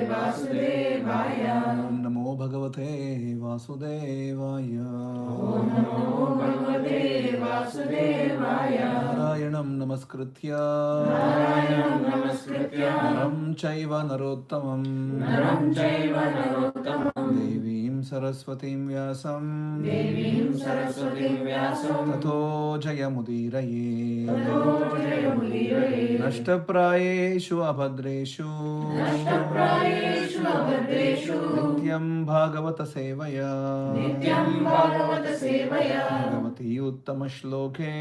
Vasudevaya. Om Namo Bhagavate Vasudevaya. Om Namo Bhagavate Vasudevaya. Narayanam Namaskritya Narayanam Namaskritya Naram Chaiva Narottamam Naram Chaiva Narottamam Devim Saraswatim Vyasam Devim Saraswatim Vyasam Tato Jayamudiraye Tato Jayamudiraye Nashtaprayeshu Abhadreshu Nashtaprayeshu Abhadreshu Nityam Bhagavata Sevaya Nityam Bhagavata Sevaya Bhagavati Uttama Shloke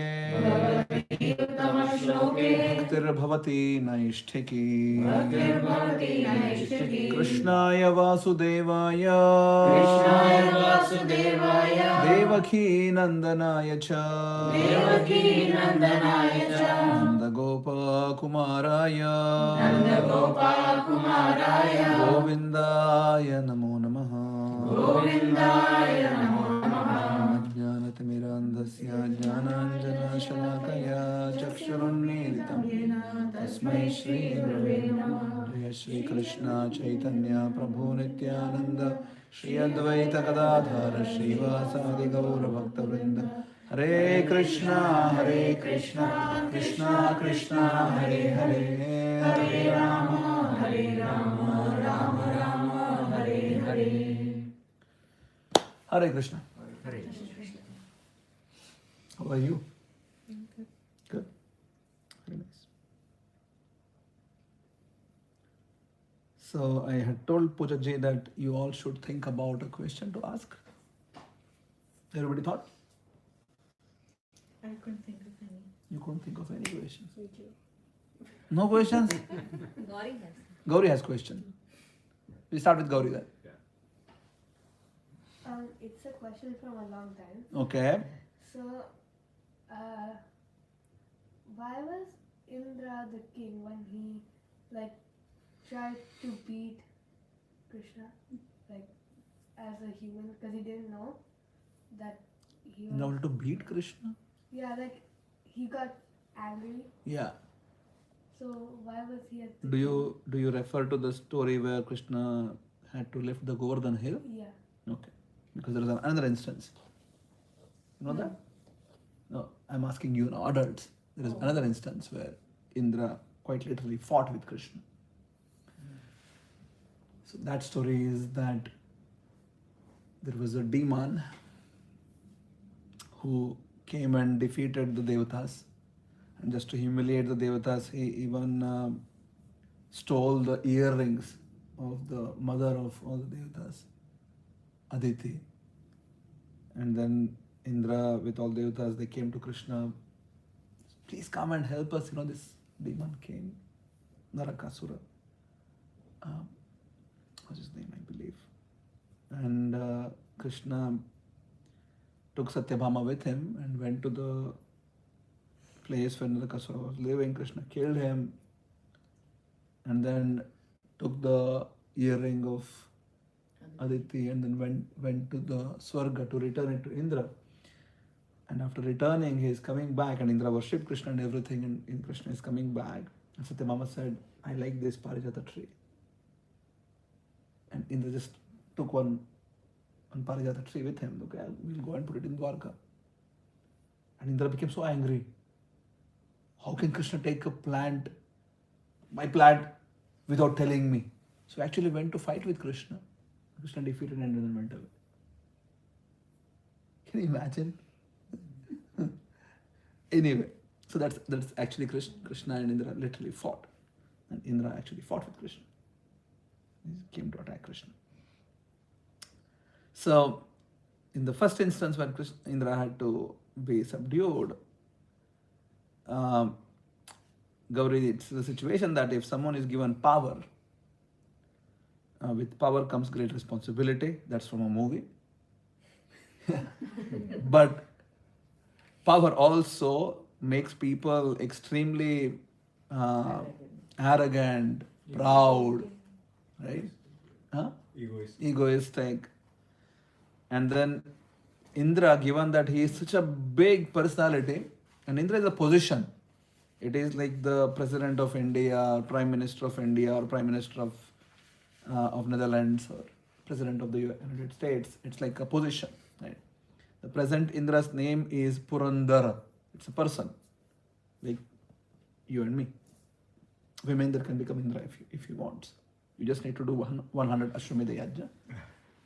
Bhagavati Uttama Shloke Bhaktir Bhavati Naishtiki Bhaktir Bhavati Naishtaki Krishnaya Vasudevaya Krishnaya Vasudevaya Devaki Nandanaya Cha Devaki Nandanaya Cha Nanda Gopa Kumaraya Nanda Gopala Kumaraya Govindaya Namo Namaha Govindaya Namo Namaha Jnanatirandasya Jnananjana Shalakaya Chakshurunmilitam Tasmai Shri Gurave Namah Jaya Shri Krishna Chaitanya Prabhu Nityananda Shri Advaita Gadadhara Shri Vasadi Gaura Bhakta Vrinda Hare Krishna Krishna Krishna Hare Hare Hare Rama Hare Rama Rama Rama Hare Hare Hare Krishna. Hare. How are you? Good. Very nice. So I had told Pooja Ji that you all should think about a question to ask. Everybody thought? I couldn't think of any. You couldn't think of any questions. Me too. No questions? Gauri has. Gauri has question. We start with Gauri then. It's a question from a long time. Okay. So, why was Indra the king when he tried to beat Krishna, as a human, because he didn't know that he was. In order to beat Krishna? Yeah, he got angry. Yeah. So why was he at the Do you refer to the story where Krishna had to lift the Govardhan hill? Yeah. Okay. Because there is another instance. You know that? No, I'm asking you now, adults. There is another instance where Indra quite literally fought with Krishna. So that story is that there was a demon who came and defeated the Devatas. And just to humiliate the Devatas, he even stole the earrings of the mother of all the Devatas, Aditi. And then Indra with all Devatas, they came to Krishna. Please come and help us. This demon came, Narakasura. What's his name, I believe. And Krishna took Satyabhama with him and went to the place where Narakasura was living. Krishna killed him and then took the earring of Aditi and then went to the Swarga to return it to Indra. And after returning, he is coming back, and Indra worshipped Krishna and everything, and Krishna is coming back. And Satyabhama said, I like this Parijata tree. And Indra just took one Parijata tree with him. Okay, we'll go and put it in Dwarka. And Indra became so angry. How can Krishna take my plant, without telling me? So he actually went to fight with Krishna. Krishna defeated and then went away. Can you imagine? Anyway, so that's actually Krishna and Indra literally fought. And Indra actually fought with Krishna. He came to attack Krishna. So, in the first instance when Indra had to be subdued, Gauri, it's the situation that if someone is given power, with power comes great responsibility. That's from a movie. But power also makes people extremely arrogant, proud, right? Egoistic. And then Indra, given that he is such a big personality, and Indra is a position. It is like the President of India, Prime Minister of India, or Prime Minister of of Netherlands or president of the United States. It's like a position, right? The present Indra's name is Purandara. It's a person, like you and me. Vimendra can become Indra if he wants. You just need to do 100 Ashwamedha Yajna.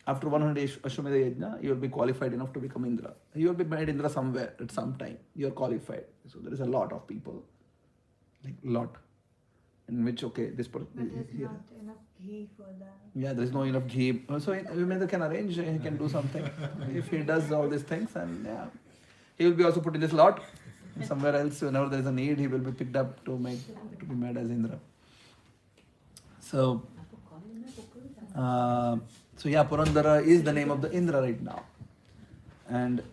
After 100 Ashwamedha Yajna, you will be qualified enough to become Indra. You will be made Indra somewhere at some time. You are qualified. So there is a lot of people, like lot, in which this person. But there's not enough ghee for that. Yeah, there is no enough ghee. So Vimendra can arrange. He can do something if he does all these things, and yeah, he will be also put in this lot. Somewhere else, whenever there is a need, he will be picked up to be made as Indra. So, Purandara is the name of the Indra right now. And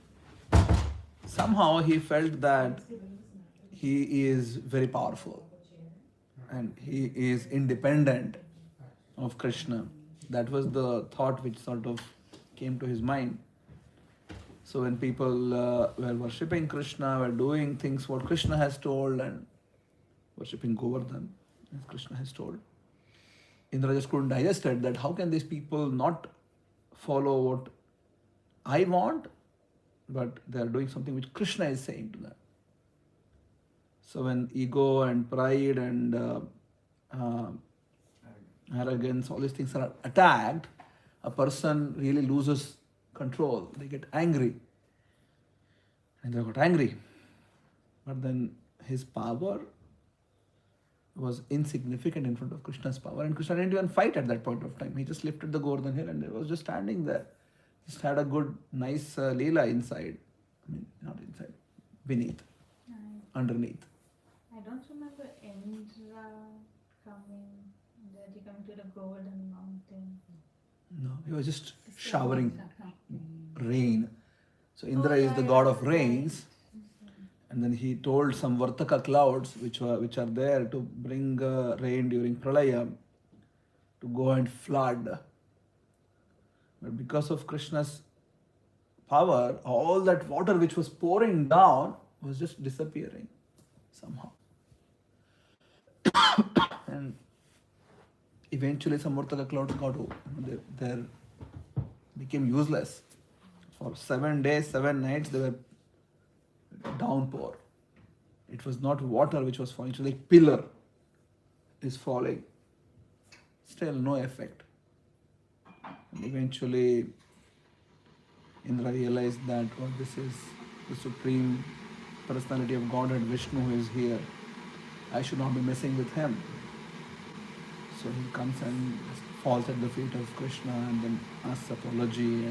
somehow he felt that he is very powerful and he is independent of Krishna. That was the thought which sort of came to his mind. So when people were worshipping Krishna, were doing things what Krishna has told and worshipping Govardhan, as Krishna has told, Indra just couldn't digest it, that how can these people not follow what I want, but they are doing something which Krishna is saying to them. So when ego and pride and arrogance, all these things are attacked, a person really loses control. They get angry. And they got angry. But then his power was insignificant in front of Krishna's power. And Krishna didn't even fight at that point of time. He just lifted the Govardhan hill and he was just standing there. Just had a good, nice leela inside. I mean, not inside, beneath, underneath. I don't remember Indra coming to the Golden Mountain. No, he was just showering rain. So Indra is the god of rains. And then he told some Vartaka clouds which are there to bring rain during Pralaya to go and flood. But because of Krishna's power, all that water which was pouring down was just disappearing somehow. And eventually some Vartaka clouds they became useless. For 7 days, 7 nights, they were downpour. It was not water which was falling, it was like pillar is falling. Still no effect. And eventually Indra realized that this is the supreme personality of Godhead, Vishnu, who is here. I should not be messing with him. So he comes and falls at the feet of Krishna and then asks apology.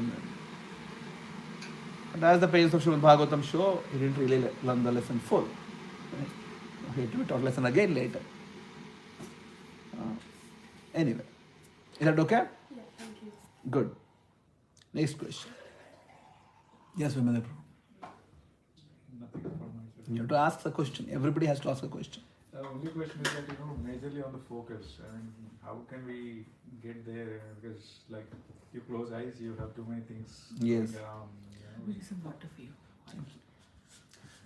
But as the pages of Srimad Bhagavatam show, he didn't really learn the lesson full. Right? He had to be taught lesson again later. Anyway, is that okay? Yeah, thank you. Good. Next question. Yes, Vimendra. Nothing from my side. You have to ask a question. Everybody has to ask a question. The only question is that, majorly on the focus. I mean, how can we get there? Because, like, you close eyes, you have too many things Yes. going around. There is some water for you.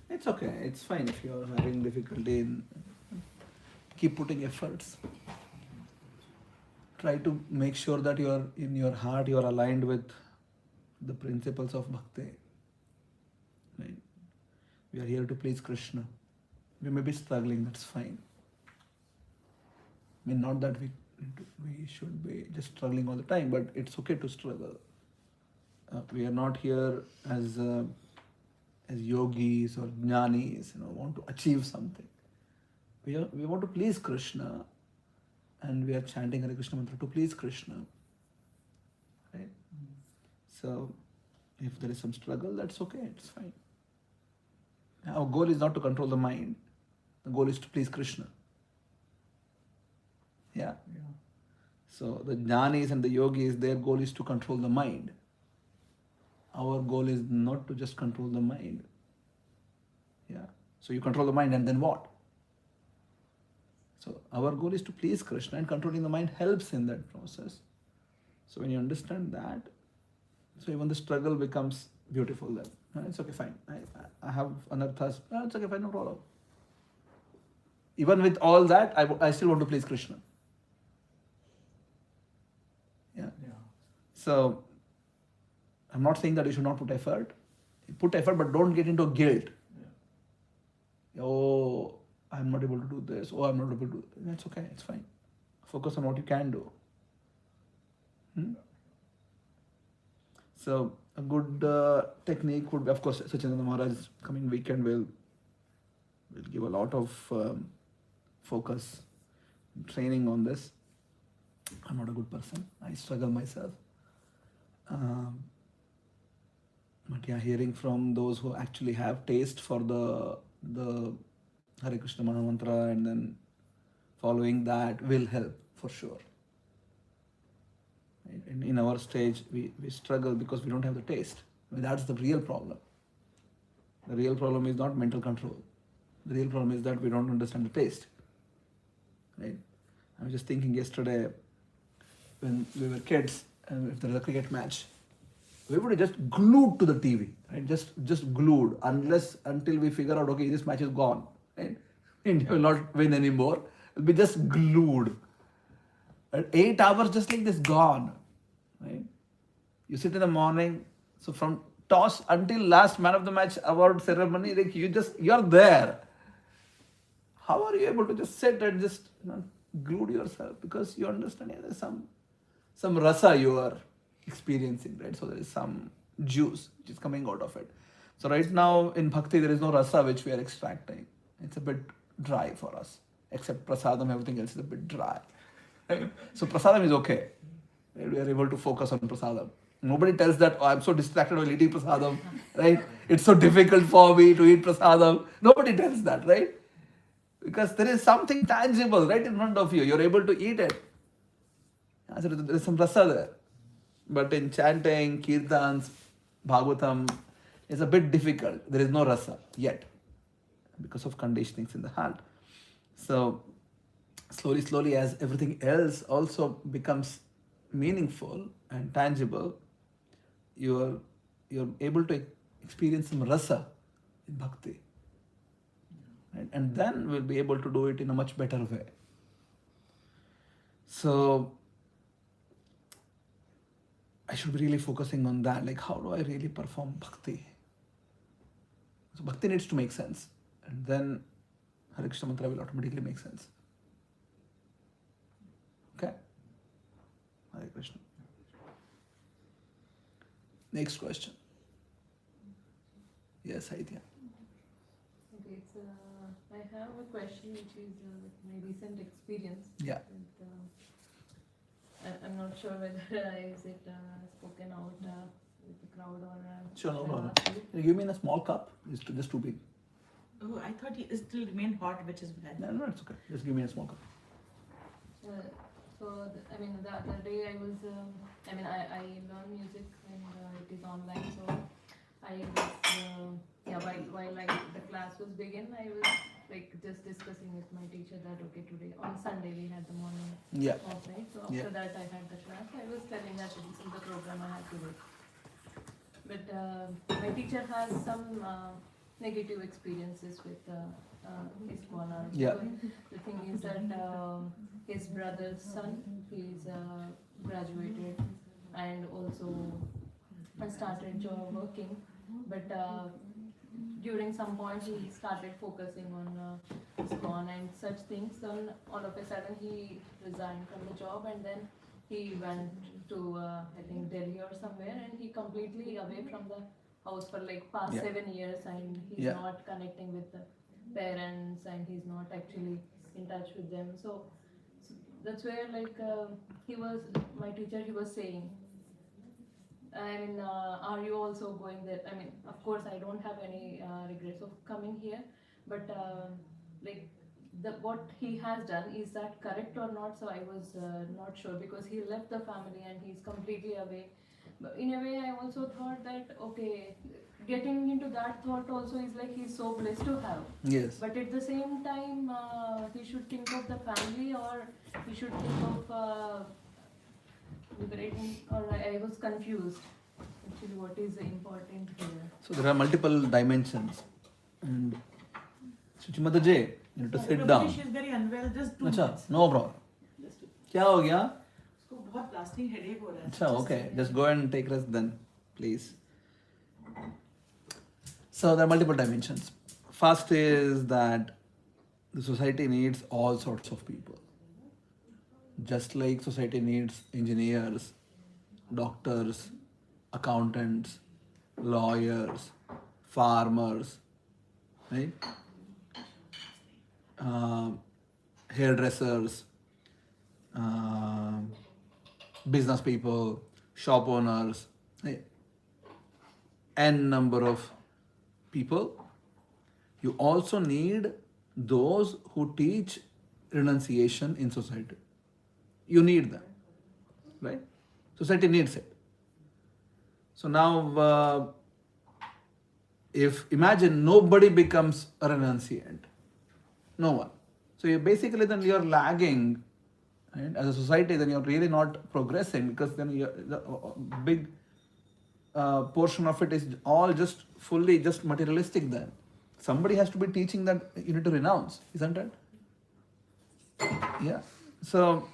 It's okay. It's fine if you're having difficulty in keep putting efforts. Try to make sure that in your heart you're aligned with the principles of bhakti. Right? We are here to please Krishna. We may be struggling, that's fine. I mean, not that we should be just struggling all the time, but it's okay to struggle. We are not here as yogis or jnanis, want to achieve something. We want to please Krishna, and we are chanting Hare Krishna mantra to please Krishna. Right? So, if there is some struggle, that's okay, it's fine. Our goal is not to control the mind. The goal is to please Krishna. Yeah. So the jnanis and the yogis, their goal is to control the mind. Our goal is not to just control the mind. Yeah. So you control the mind and then what? So our goal is to please Krishna, and controlling the mind helps in that process. So when you understand that, so even the struggle becomes beautiful then. It's okay, fine. I have anarthas. It's okay, fine, no problem. Even with all that, I still want to please Krishna. So I'm not saying that you should not put effort. Put effort, but don't get into guilt. Oh, I'm not able to do this. Oh, I'm not able to do that. That's okay. It's fine. Focus on what you can do. So a good technique would be, of course, Sachinanda Maharaj coming weekend will give a lot of focus, training on this. I'm not a good person. I struggle myself. But yeah, hearing from those who actually have taste for the Hare Krishna Maha Mantra and then following that will help for sure. In our stage, we struggle because we don't have the taste. I mean, that's the real problem. The real problem is not mental control. The real problem is that we don't understand the taste. Right? I was just thinking yesterday when we were kids, and if there was a cricket match, we would have just glued to the TV, right? Just glued until we figure out, okay, this match is gone, right? India will not win anymore. We'll be just glued. At 8 hours, just like this, gone, right? You sit in the morning, so from toss until last man of the match award ceremony, like you're there. How are you able to just sit and just glued yourself? Because you understand there's some rasa you are experiencing, right? So there is some juice which is coming out of it. So right now in bhakti there is no rasa which we are extracting. It's a bit dry for us. Except prasadam, everything else is a bit dry. Right? So prasadam is okay. We are able to focus on prasadam. Nobody tells that, oh, I'm so distracted while eating prasadam, right? It's so difficult for me to eat prasadam. Nobody tells that, right? Because there is something tangible right in front of you. You're able to eat it. So there is some rasa there. But in chanting, kirtans, bhagavatam, it's a bit difficult. There is no rasa yet because of conditionings in the heart. So slowly as everything else also becomes meaningful and tangible, you're able to experience some rasa in bhakti. Right? And then we'll be able to do it in a much better way. So I should be really focusing on that. Like, how do I really perform bhakti? So bhakti needs to make sense. And then Hare Krishna Mantra will automatically make sense. Okay? Hare Krishna. Next question. Yes, Haitya. Okay, so I have a question which is my recent experience. Yeah. With, I'm not sure whether is it spoken out with the crowd or. Sure, no I'll problem. ask you. Can you give me in a small cup? It's just too big. Oh, I thought it still remained hot, which is bad. No, it's okay. Just give me a small cup. The other day I was, I learn music and it is online, so I was, while the class was begin, I was like just discussing with my teacher that, okay, today, on Sunday we had the morning off, right? So after that I had the class, I was telling that this is the program I had to do. But my teacher has some negative experiences with his corner. Yeah. So the thing is that his brother's son, he's graduated and also started job working, but during some point he started focusing on ISKCON and such things. Then all of a sudden he resigned from the job and then he went to I think Delhi or somewhere, and he completely away from the house for like past 7 years, and he's not connecting with the parents and he's not actually in touch with them. So that's where like my teacher, he was saying, are you also going there? I mean, of course I don't have any regrets of coming here, but what he has done, is that correct or not? So I was not sure, because he left the family and he's completely away. But in a way I also thought that, okay, getting into that thought also is like he's so blessed to have. Yes. But at the same time, he should think of the family, or he should think of liberating, or I was confused actually what is important here. So there are multiple dimensions. And Suchimata J, you need to sit down. She is very unwell, just 2 अच्छा, minutes. no problem. Just 2. क्या हो गया? उसको बहुत lasting headache हो रहा है. So, okay, just go and take rest then, please. So there are multiple dimensions. First is that the society needs all sorts of people. Just like society needs engineers, doctors, accountants, lawyers, farmers, right? Hairdressers, business people, shop owners, right? N number of people. You also need those who teach renunciation in society. You need them, right? Society needs it. So now, if imagine nobody becomes a renunciant, no one. So you basically then you're lagging, right? As a society, then you're really not progressing, because then the big portion of it is all just fully just materialistic. Then somebody has to be teaching that you need to renounce, isn't it? Yeah. So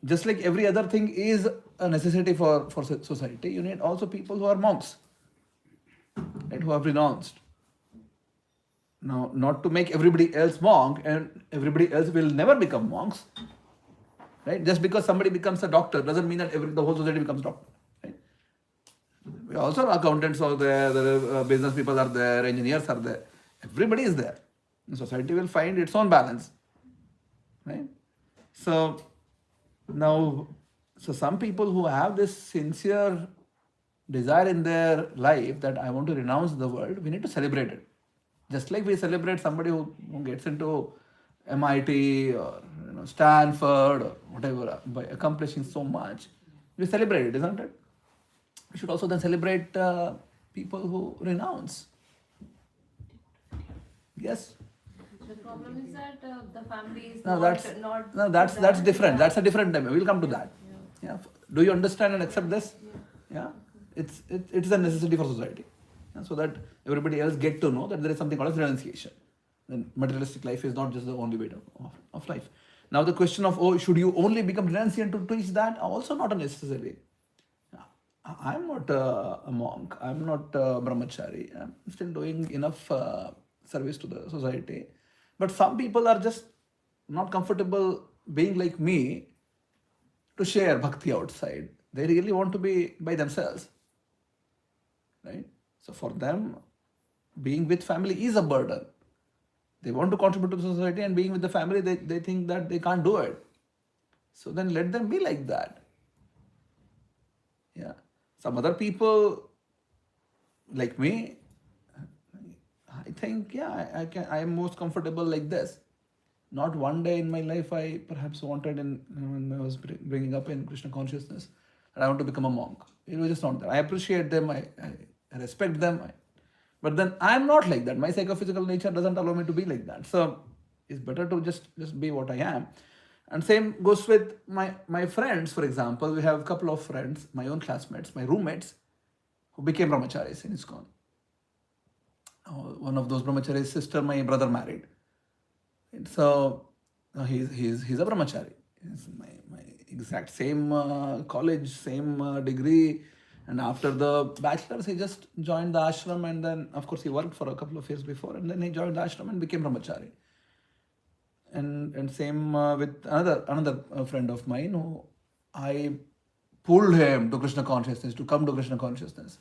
just like every other thing is a necessity for society, you need also people who are monks, right, who have renounced. Now, not to make everybody else monk, and everybody else will never become monks, right? Just because somebody becomes a doctor doesn't mean that the whole society becomes doctor, right? We also have accountants are there, business people are there, engineers are there. Everybody is there. The society will find its own balance, right? So now, so some people who have this sincere desire in their life that I want to renounce the world, we need to celebrate it. Just like we celebrate somebody who gets into MIT or Stanford or whatever by accomplishing so much, we celebrate it, isn't it? We should also then celebrate people who renounce. Yes. The problem is that the family is No, not that's different. That's a different time. We'll come to that. Yeah. Do you understand and accept this? Yeah. It's a necessity for society. Yeah? So that everybody else get to know that there is something called as renunciation. Then materialistic life is not just the only way of life. Now the question of, should you only become renunciant to teach that? Also not a necessary. I'm not a monk. I'm not a brahmachari. I'm still doing enough service to the society. But some people are just not comfortable being like me to share bhakti outside. They really want to be by themselves, right? So for them, being with family is a burden. They want to contribute to the society, and being with the family, they think that they can't do it. So then let them be like that. Yeah. Some other people, like me, I think, I am most comfortable like this. Not one day in my life I perhaps wanted, when I was bringing up in Krishna consciousness, that I want to become a monk. It was just not that. I appreciate them, I respect them, but then I'm not like that. My psychophysical nature doesn't allow me to be like that. So it's better to just be what I am. And same goes with my friends, for example. We have a couple of friends, my own classmates, my roommates, who became brahmacharis in ISKCON. One of those brahmacharis' sister, my brother married. And so he's a brahmachari. He's my exact same college, same degree. And after the bachelor's, he just joined the ashram, and then, of course, he worked for a couple of years before, and then he joined the ashram and became brahmachari. And same with another friend of mine, who I pulled him to Krishna consciousness, to come to Krishna consciousness.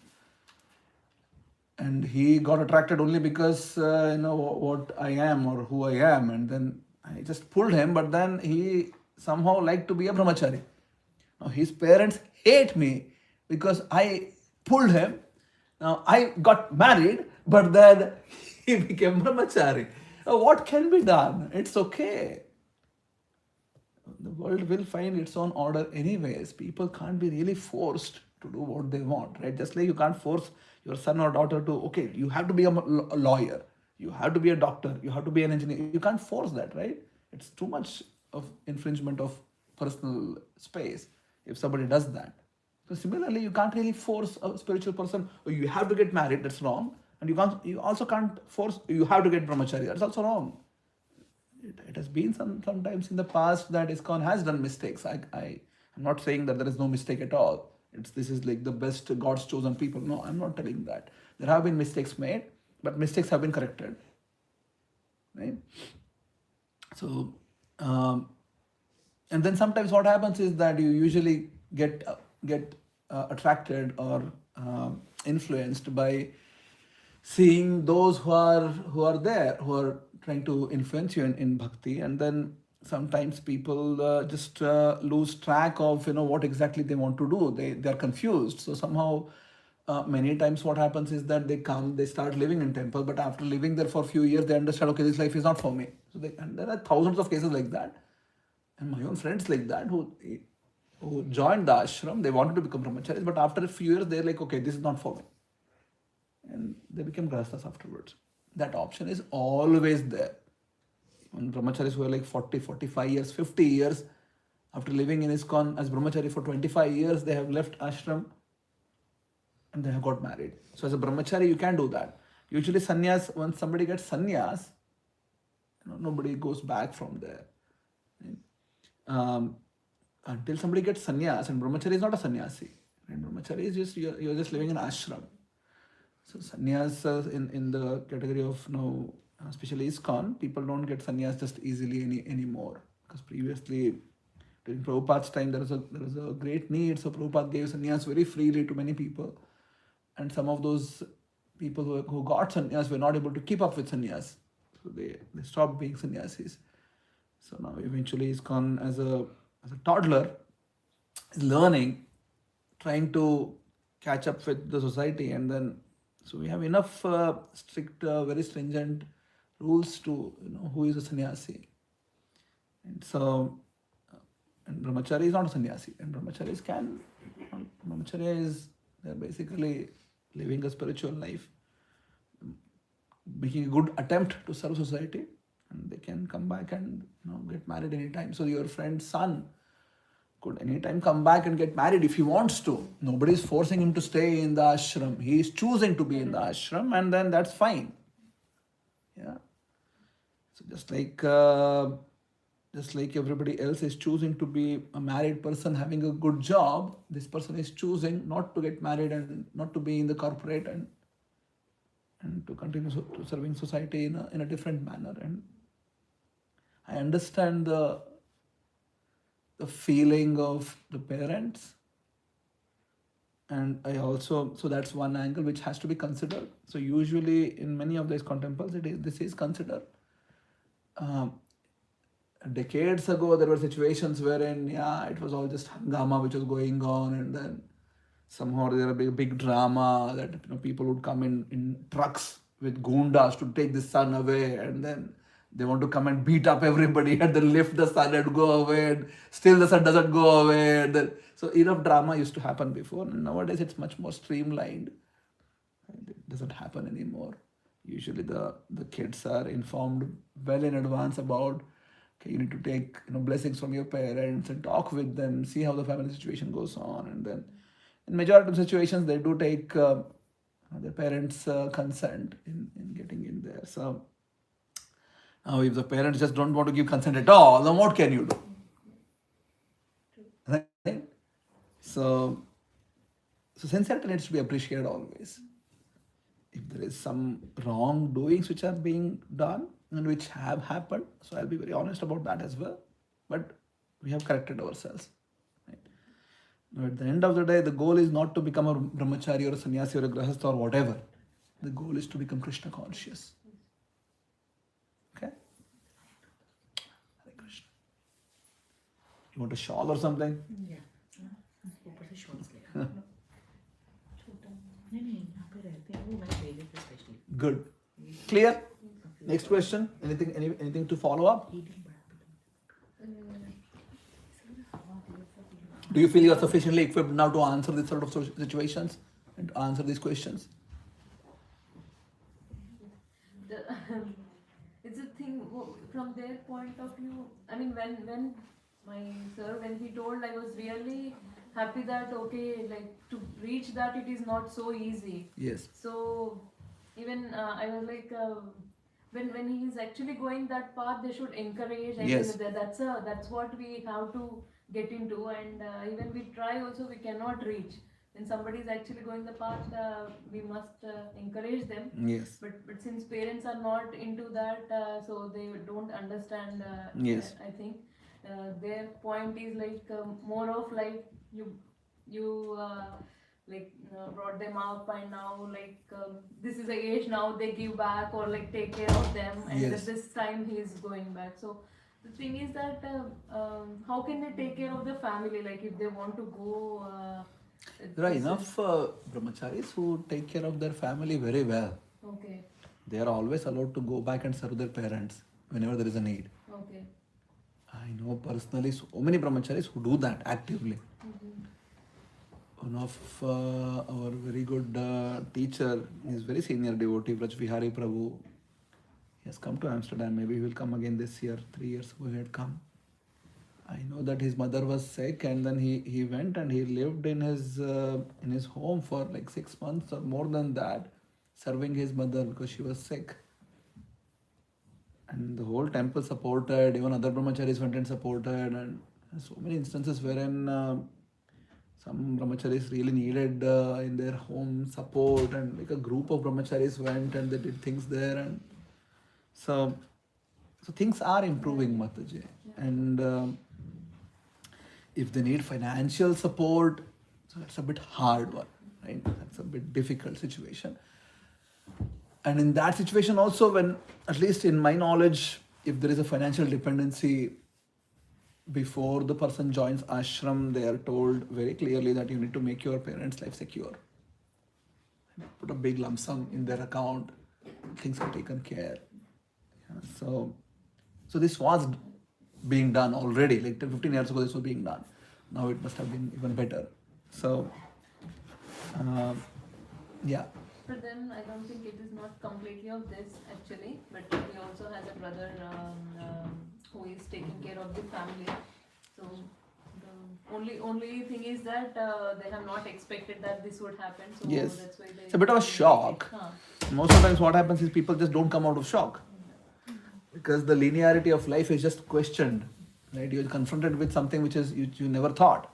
And he got attracted only because, what I am or who I am. And then I just pulled him, but then he somehow liked to be a brahmachari. Now his parents hate me because I pulled him. Now I got married, but then he became brahmachari. Now, what can be done? It's okay. The world will find its own order anyways. People can't be really forced to do what they want, right? Just like you can't force your son or daughter to, okay, you have to be a lawyer, you have to be a doctor, you have to be an engineer. You can't force that, right? It's too much of infringement of personal space if somebody does that. So similarly, you can't really force a spiritual person, you have to get married, that's wrong. And you also can't force, you have to get brahmachari, that's also wrong. It has been sometimes in the past that ISKCON has done mistakes. I I'm not saying that there is no mistake at all. This is like the best God's chosen people. No, I'm not telling that. There have been mistakes made, but mistakes have been corrected. Right? So, and then sometimes what happens is that you usually get attracted or influenced by seeing those who are there, who are trying to influence you in bhakti, and then sometimes people just lose track of what exactly they want to do. They are confused. So somehow many times what happens is that they start living in temple, but after living there for a few years they understand, okay, this life is not for me. And there are thousands of cases like that, and my own friends like that who joined the ashram. They wanted to become brahmacharis, but after a few years they're like, okay, this is not for me, and they became grahasthas afterwards. That option is always there. When brahmacharis who are like 40, 45 years, 50 years, after living in ISKCON as brahmachari for 25 years, they have left ashram and they have got married. So as a brahmachari, you can do that. Usually sannyas, once somebody gets sannyas, nobody goes back from there. Until somebody gets sannyas, and brahmachari is not a sannyasi. And brahmachari is just, you're just living in ashram. So sannyas in the category of especially ISKCON, people don't get sannyas just easily anymore. Because previously, during Prabhupada's time, there was a great need. So Prabhupada gave sannyas very freely to many people. And some of those people who got sannyas were not able to keep up with sannyas. So they stopped being sannyasis. So now eventually ISKCON as a toddler is learning, trying to catch up with the society, and then so we have enough strict, very stringent rules to who is a sannyasi. And so, and brahmachari is not a sannyasi, and brahmacharya is, they're basically living a spiritual life, making a good attempt to serve society, and they can come back and get married anytime. So your friend's son could anytime come back and get married if he wants to. Nobody is forcing him to stay in the ashram. He is choosing to be in the ashram, and then that's fine. Yeah. So just like everybody else is choosing to be a married person having a good job, this person is choosing not to get married and not to be in the corporate and to continue to serving society in a different manner. And I understand the feeling of the parents, and I also, so that's one angle which has to be considered. So usually in many of these temples, this is considered. Decades ago there were situations wherein it was all just hangama which was going on, and then somehow there was a big drama that people would come in trucks with goondas to take the sun away, and then they want to come and beat up everybody and then lift the sun and go away, and still the sun doesn't go away. And then, so enough drama used to happen before, and nowadays it's much more streamlined. It doesn't happen anymore. Usually the kids are informed well in advance about, okay, you need to take blessings from your parents and talk with them, see how the family situation goes on, and then in majority of situations they do take their parents' consent in getting in there. So now if the parents just don't want to give consent at all, then what can you do? Right? So sincerity needs to be appreciated always. If there is some wrongdoings which are being done and which have happened, so I'll be very honest about that as well. But we have corrected ourselves. Right? Now, at the end of the day, the goal is not to become a brahmachari or a sannyasi or a grahastha or whatever. The goal is to become Krishna conscious. Okay? Hare Krishna. You want a shawl or something? Yeah. ऊपर से shorts लेगा। नहीं यहाँ पे रहते हैं वो मैंने भेजे थे specially. Good. Clear? Next question. Anything to follow up? Do you feel you are sufficiently equipped now to answer this sort of situations and to answer these questions? It's a thing from their point of view. I mean, when my sir, when he told, I was really happy that to reach that it is not so easy. Yes. So even I was like, when he is actually going that path, they should encourage. Yes. That's what we have to get into, and even we try also, we cannot reach. When somebody is actually going the path, we must encourage them. Yes. But since parents are not into that, so they don't understand. Yes. I think their point is like more of like you like brought them up, and now like this is the age now they give back or like take care of them, and Yes. this time he is going back. So the thing is that how can they take care of the family, like if they want to go. There are this is- enough brahmacharis who take care of their family very well. Okay. They are always allowed to go back and serve their parents whenever there is a need. Okay. I know personally so many brahmacharis who do that actively. One of our very good teacher, he is very senior devotee, Braj Vihari Prabhu. He has come to Amsterdam. Maybe he will come again this year. 3 years ago he had come. I know that his mother was sick, and then he went and he lived in his home for like 6 months or more than that, serving his mother because she was sick. And the whole temple supported, even other brahmacharis went and supported, and so many instances wherein some brahmacharis really needed in their home support, and like a group of brahmacharis went and they did things there, and so things are improving, Mataji. And if they need financial support, so it's a bit hard one, right? That's a bit difficult situation. And in that situation also, when, at least in my knowledge, if there is a financial dependency, before the person joins ashram, they are told very clearly that you need to make your parents' life secure. Put a big lump sum in their account, things are taken care. Yeah, so this was being done already, like 10, 15 years ago this was being done. Now it must have been even better. So, yeah. But then I don't think it is not completely of this actually, but he also has a brother who is taking care of the family. So the only thing is that they have not expected that this would happen. So Yes. that's why It's a bit of a shock. Most of the times what happens is people just don't come out of shock. Because the linearity of life is just questioned. Right? You're confronted with something which is you never thought.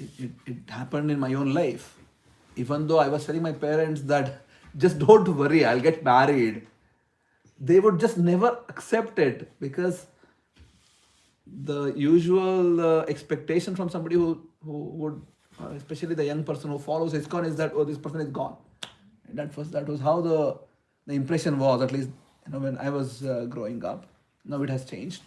It happened in my own life. Even though I was telling my parents that just don't worry, I'll get married, they would just never accept it, because the usual expectation from somebody who would, especially the young person who follows ISKCON, is that, oh, this person is gone. And that was how the impression was, at least when I was growing up. Now it has changed.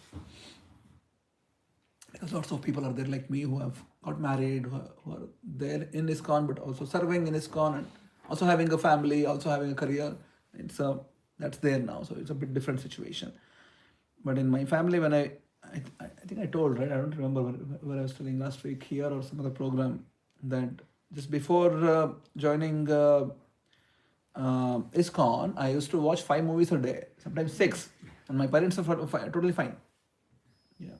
Because lots of people are there like me who have got married, who are there in ISKCON, but also serving in ISKCON, and also having a family, also having a career. That's there now, so it's a bit different situation. But in my family, when I think I told, right? I don't remember where I was telling last week here or some other program, that just before joining ISKCON, I used to watch 5 movies a day, sometimes 6, and my parents are totally fine. Yeah.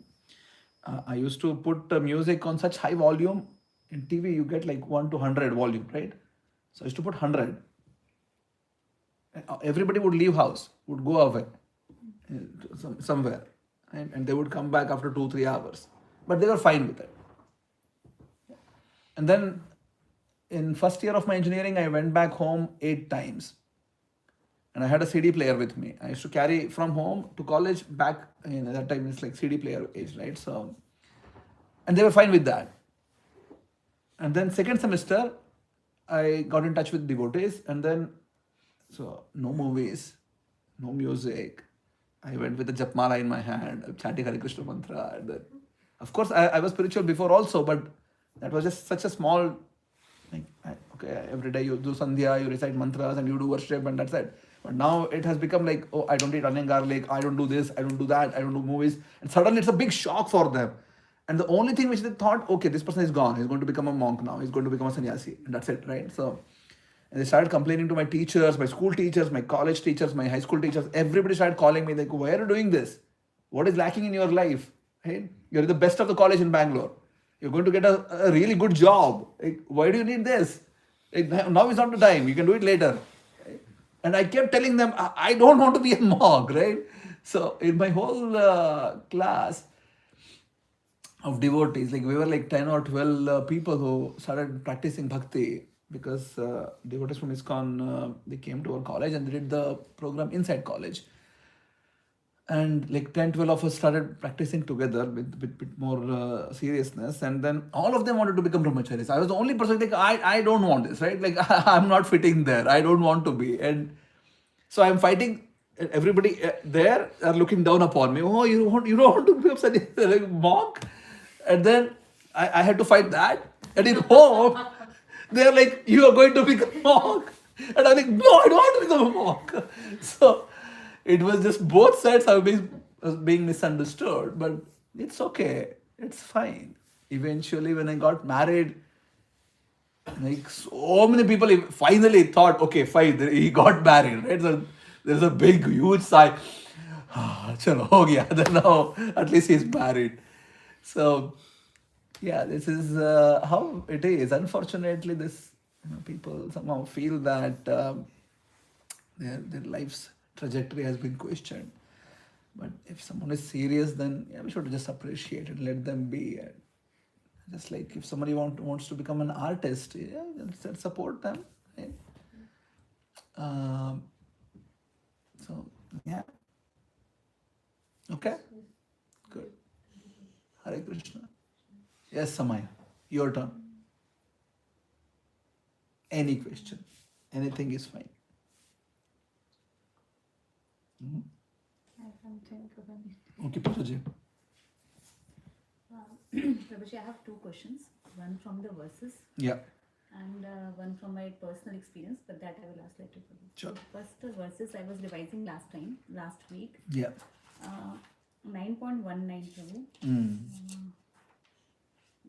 I used to put music on such high volume. In TV, you get like 1 to 100 volume, right? So I used to put 100. Everybody would leave house, would go away somewhere, and they would come back after 2-3 hours. But they were fine with it. And then in first year of my engineering, I went back home 8 times. And I had a CD player with me. I used to carry from home to college back. At that time, it's like CD player age, right? So, and they were fine with that. And then second semester, I got in touch with devotees, and then, so no movies, no music. I went with a japmala in my hand, chanting Hare Krishna mantra. And then, of course, I was spiritual before also, but that was just such a small, like, okay, every day you do sandhya, you recite mantras, and you do worship, and that's it. But now it has become like, oh, I don't eat onion garlic, I don't do this, I don't do that, I don't do movies. And suddenly it's a big shock for them. And the only thing which they thought, okay, this person is gone, he's going to become a monk now, he's going to become a sannyasi, and that's it, right? So, and they started complaining to my teachers, my school teachers, my college teachers, my high school teachers. Everybody started calling me, like, why are you doing this? What is lacking in your life? Right? You're the best of the college in Bangalore. You're going to get a really good job. Like, why do you need this? Like, now is not the time, you can do it later. Right? And I kept telling them, I don't want to be a monk, right? So in my whole class of devotees, like we were like 10 or 12 people who started practicing bhakti because devotees from ISKCON, they came to our college and they did the program inside college. And like 10, 12 of us started practicing together with bit more seriousness. And then all of them wanted to become brahmacharis. I was the only person like, I don't want this, right? Like I'm not fitting there. I don't want to be. And so I'm fighting. Everybody there are looking down upon me. Oh, you don't want to become such a like, monk? And then I had to fight that. And in home, they're like, you are going to become a monk. And I'm like, no, I don't want to become a monk. So it was just both sides are being misunderstood. But it's okay. It's fine. Eventually, when I got married, like so many people finally thought, okay, fine, he got married, right? So there's a big, huge sigh. Chalo, ho gaya. Then now at least he's married. So yeah, this is how it is. Unfortunately, this people somehow feel that their life's trajectory has been questioned. But if someone is serious, then yeah, we should just appreciate it, let them be. Just like if somebody wants to become an artist, yeah, let's support them. Right? So yeah. Okay. Good. Hare Krishna. Yes, Samaya. Your turn. Any question. Anything is fine. Mhm. I can think of any. Okay, Prabhuji. Prabhuji, I have two questions. One from the verses Yeah. and one from my personal experience, but that I will ask later. Sure. First, the verses I was revising last week. Yeah. 9.19, Prabhu. Mm.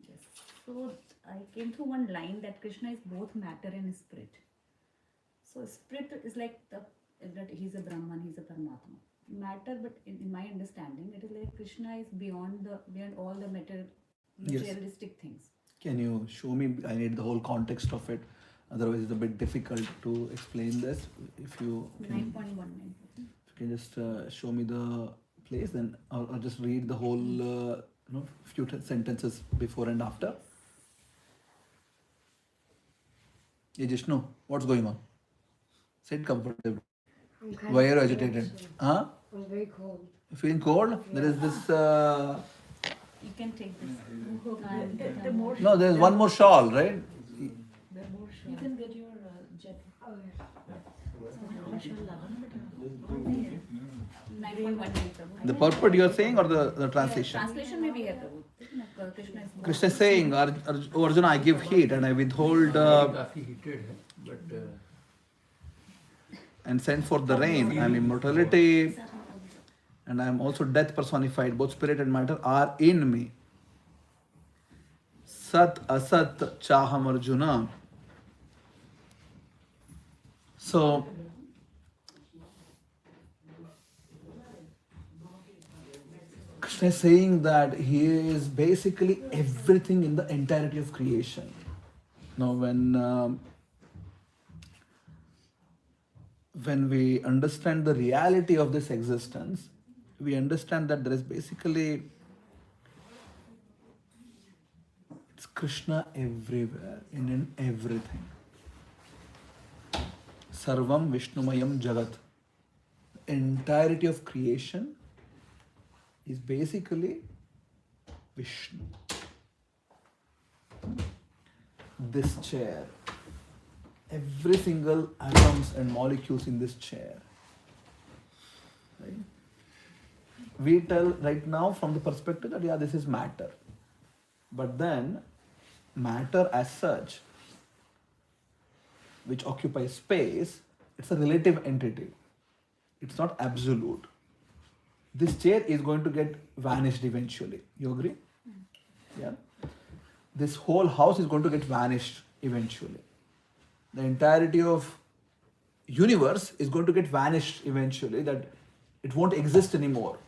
Yes. So I came through one line that Krishna is both matter and spirit. So spirit is like that he's a Brahman, he's a Paramatma. Matter, but in my understanding, it is like Krishna is beyond all the materialistic things. Can you show me? I need the whole context of it. Otherwise, it's a bit difficult to explain this. If you can, 9.19. if you can just show me the place, then I'll just read the whole few sentences before and after. Hey Jishnu, what's going on? Sit comfortably. Why are you agitated? Huh? It was very cold. You feeling cold? There is this. You can take this. The more No, there is one more shawl, right? you can get your jet. 9.19. The purport you are saying or the translation? Translation may be here, Prabhu. Krishna is Krishna is saying, Arjuna, I give heat and I withhold and send forth the rain. I am immortality and I am also death personified. Both spirit and matter are in me. Sat asat chaham Arjuna. So, Krishna is saying that he is basically everything in the entirety of creation. Now, when we understand the reality of this existence, we understand that there is basically it's Krishna everywhere, in everything. Sarvam Vishnumayam Jagat. The entirety of creation is basically Vishnu. This chair, every single atoms and molecules in this chair. Right? We tell right now from the perspective that yeah, this is matter. But then matter as such, which occupies space, it's a relative entity. It's not absolute. This chair is going to get vanished eventually. You agree? Yeah. This whole house is going to get vanished eventually. The entirety of universe is going to get vanished eventually, that it won't exist anymore.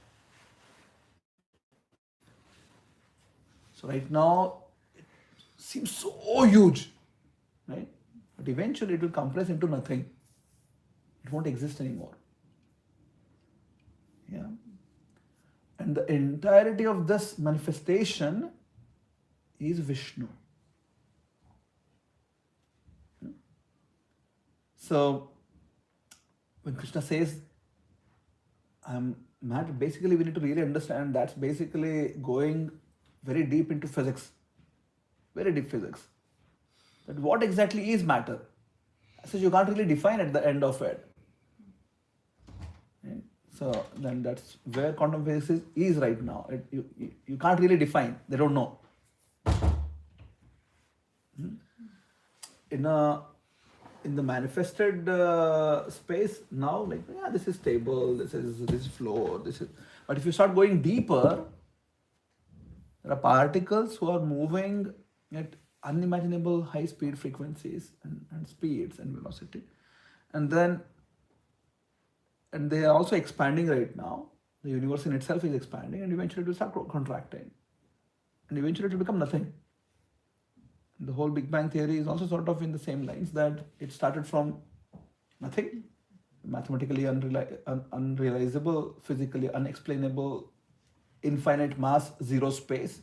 So right now, it seems so huge, right? But eventually it will compress into nothing. It won't exist anymore. Yeah. And the entirety of this manifestation is Vishnu. So, when Krishna says, I'm matter, basically we need to really understand that's basically going very deep into physics, very deep physics. That what exactly is matter? So you can't really define at the end of it. Right? So then that's where quantum physics is right now. You can't really define. They don't know. In the manifested space now, like yeah, this is stable, this is floor, this is. But if you start going deeper, there are particles who are moving at unimaginable high speed frequencies and speeds and velocity, and they are also expanding right now. The universe in itself is expanding, and eventually it will start contracting, and eventually it will become nothing. The whole Big Bang theory is also sort of in the same lines that it started from nothing, mathematically unrealizable, physically unexplainable, infinite mass, zero space,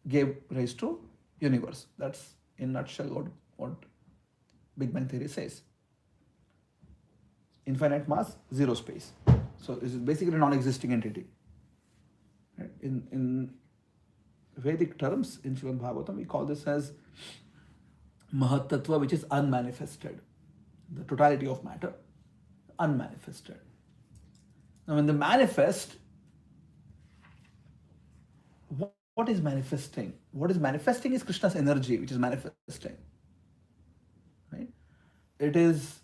gave rise to universe. That's in a nutshell what Big Bang theory says. Infinite mass, zero space. So this is basically a non-existing entity. Right? In Vedic terms, in Srimad Bhagavatam, we call this as Mahat Tattva, which is unmanifested. The totality of matter, unmanifested. Now, when they manifest, what is manifesting? What is manifesting is Krishna's energy, which is manifesting. Right? It is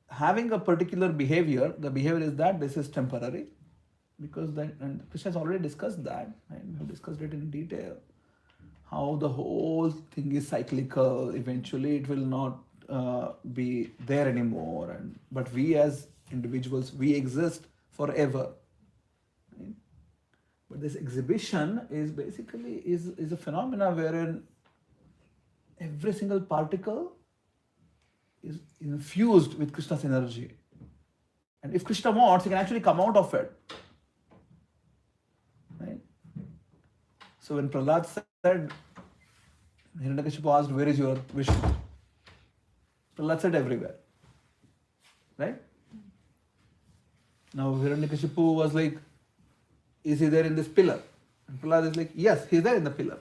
having a particular behavior. The behavior is that this is temporary, because then, and Krishna has already discussed that, right? We have discussed it in detail, how the whole thing is cyclical. Eventually it will not be there anymore, but we as individuals, we exist forever, right? But this exhibition is basically is a phenomena wherein every single particle is infused with Krishna's energy, and if Krishna wants, he can actually come out of it. Right? So when Prahlad said, Hiranyakashipu asked, where is your Vishnu? Prahlad said, everywhere. Right? Now Hiranyakashipu was like, is he there in this pillar? And Prahlad is like, yes, he is there in the pillar.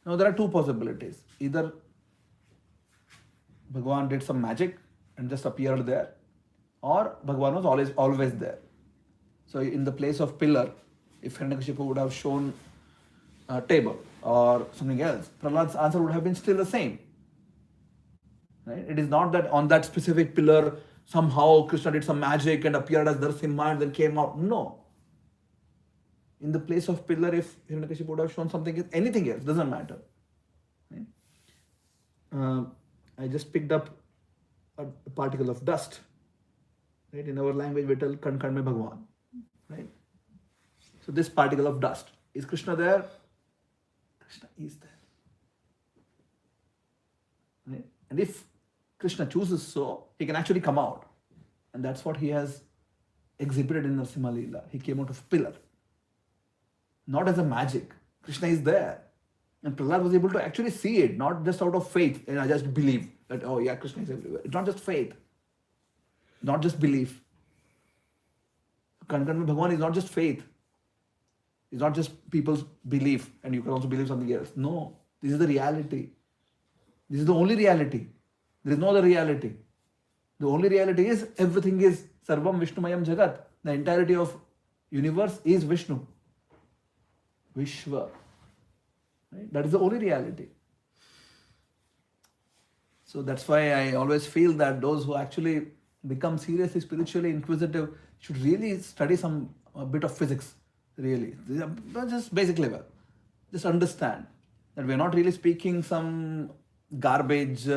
Now there are two possibilities. Either Bhagavan did some magic and just appeared there, or Bhagavan was always there. So in the place of pillar, if Hiranyakashipu would have shown a table or something else, Prahlad's answer would have been still the same. Right? It is not that on that specific pillar somehow Krishna did some magic and appeared as Narasimha and then came out. No. In the place of pillar, if Hiranyakashipu would have shown something, anything else, doesn't matter. Right? I just picked up a particle of dust. Right? In our language, we tell Kan Kan Mein Bhagwan. Right? So this particle of dust, is Krishna there? Krishna is there. Right? And if Krishna chooses so, he can actually come out. And that's what he has exhibited in Narasimha Leela. He came out of a pillar. Not as a magic. Krishna is there. And Prahlad was able to actually see it, not just out of faith. And I just believe that, oh yeah, Krishna is everywhere. It's not just faith. Not just belief. Kan Kan Mein Bhagwan is not just faith. It's not just people's belief and you can also believe something else. No, this is the reality. This is the only reality. There is no other reality. The only reality is everything is Sarvam Vishnumayam Jagat. The entirety of universe is Vishnu. Vishwa. Right? That is the only reality. So that's why I always feel that those who actually become seriously spiritually inquisitive should really study a bit of physics. Really, just basic level. Just understand that we're not really speaking some garbage,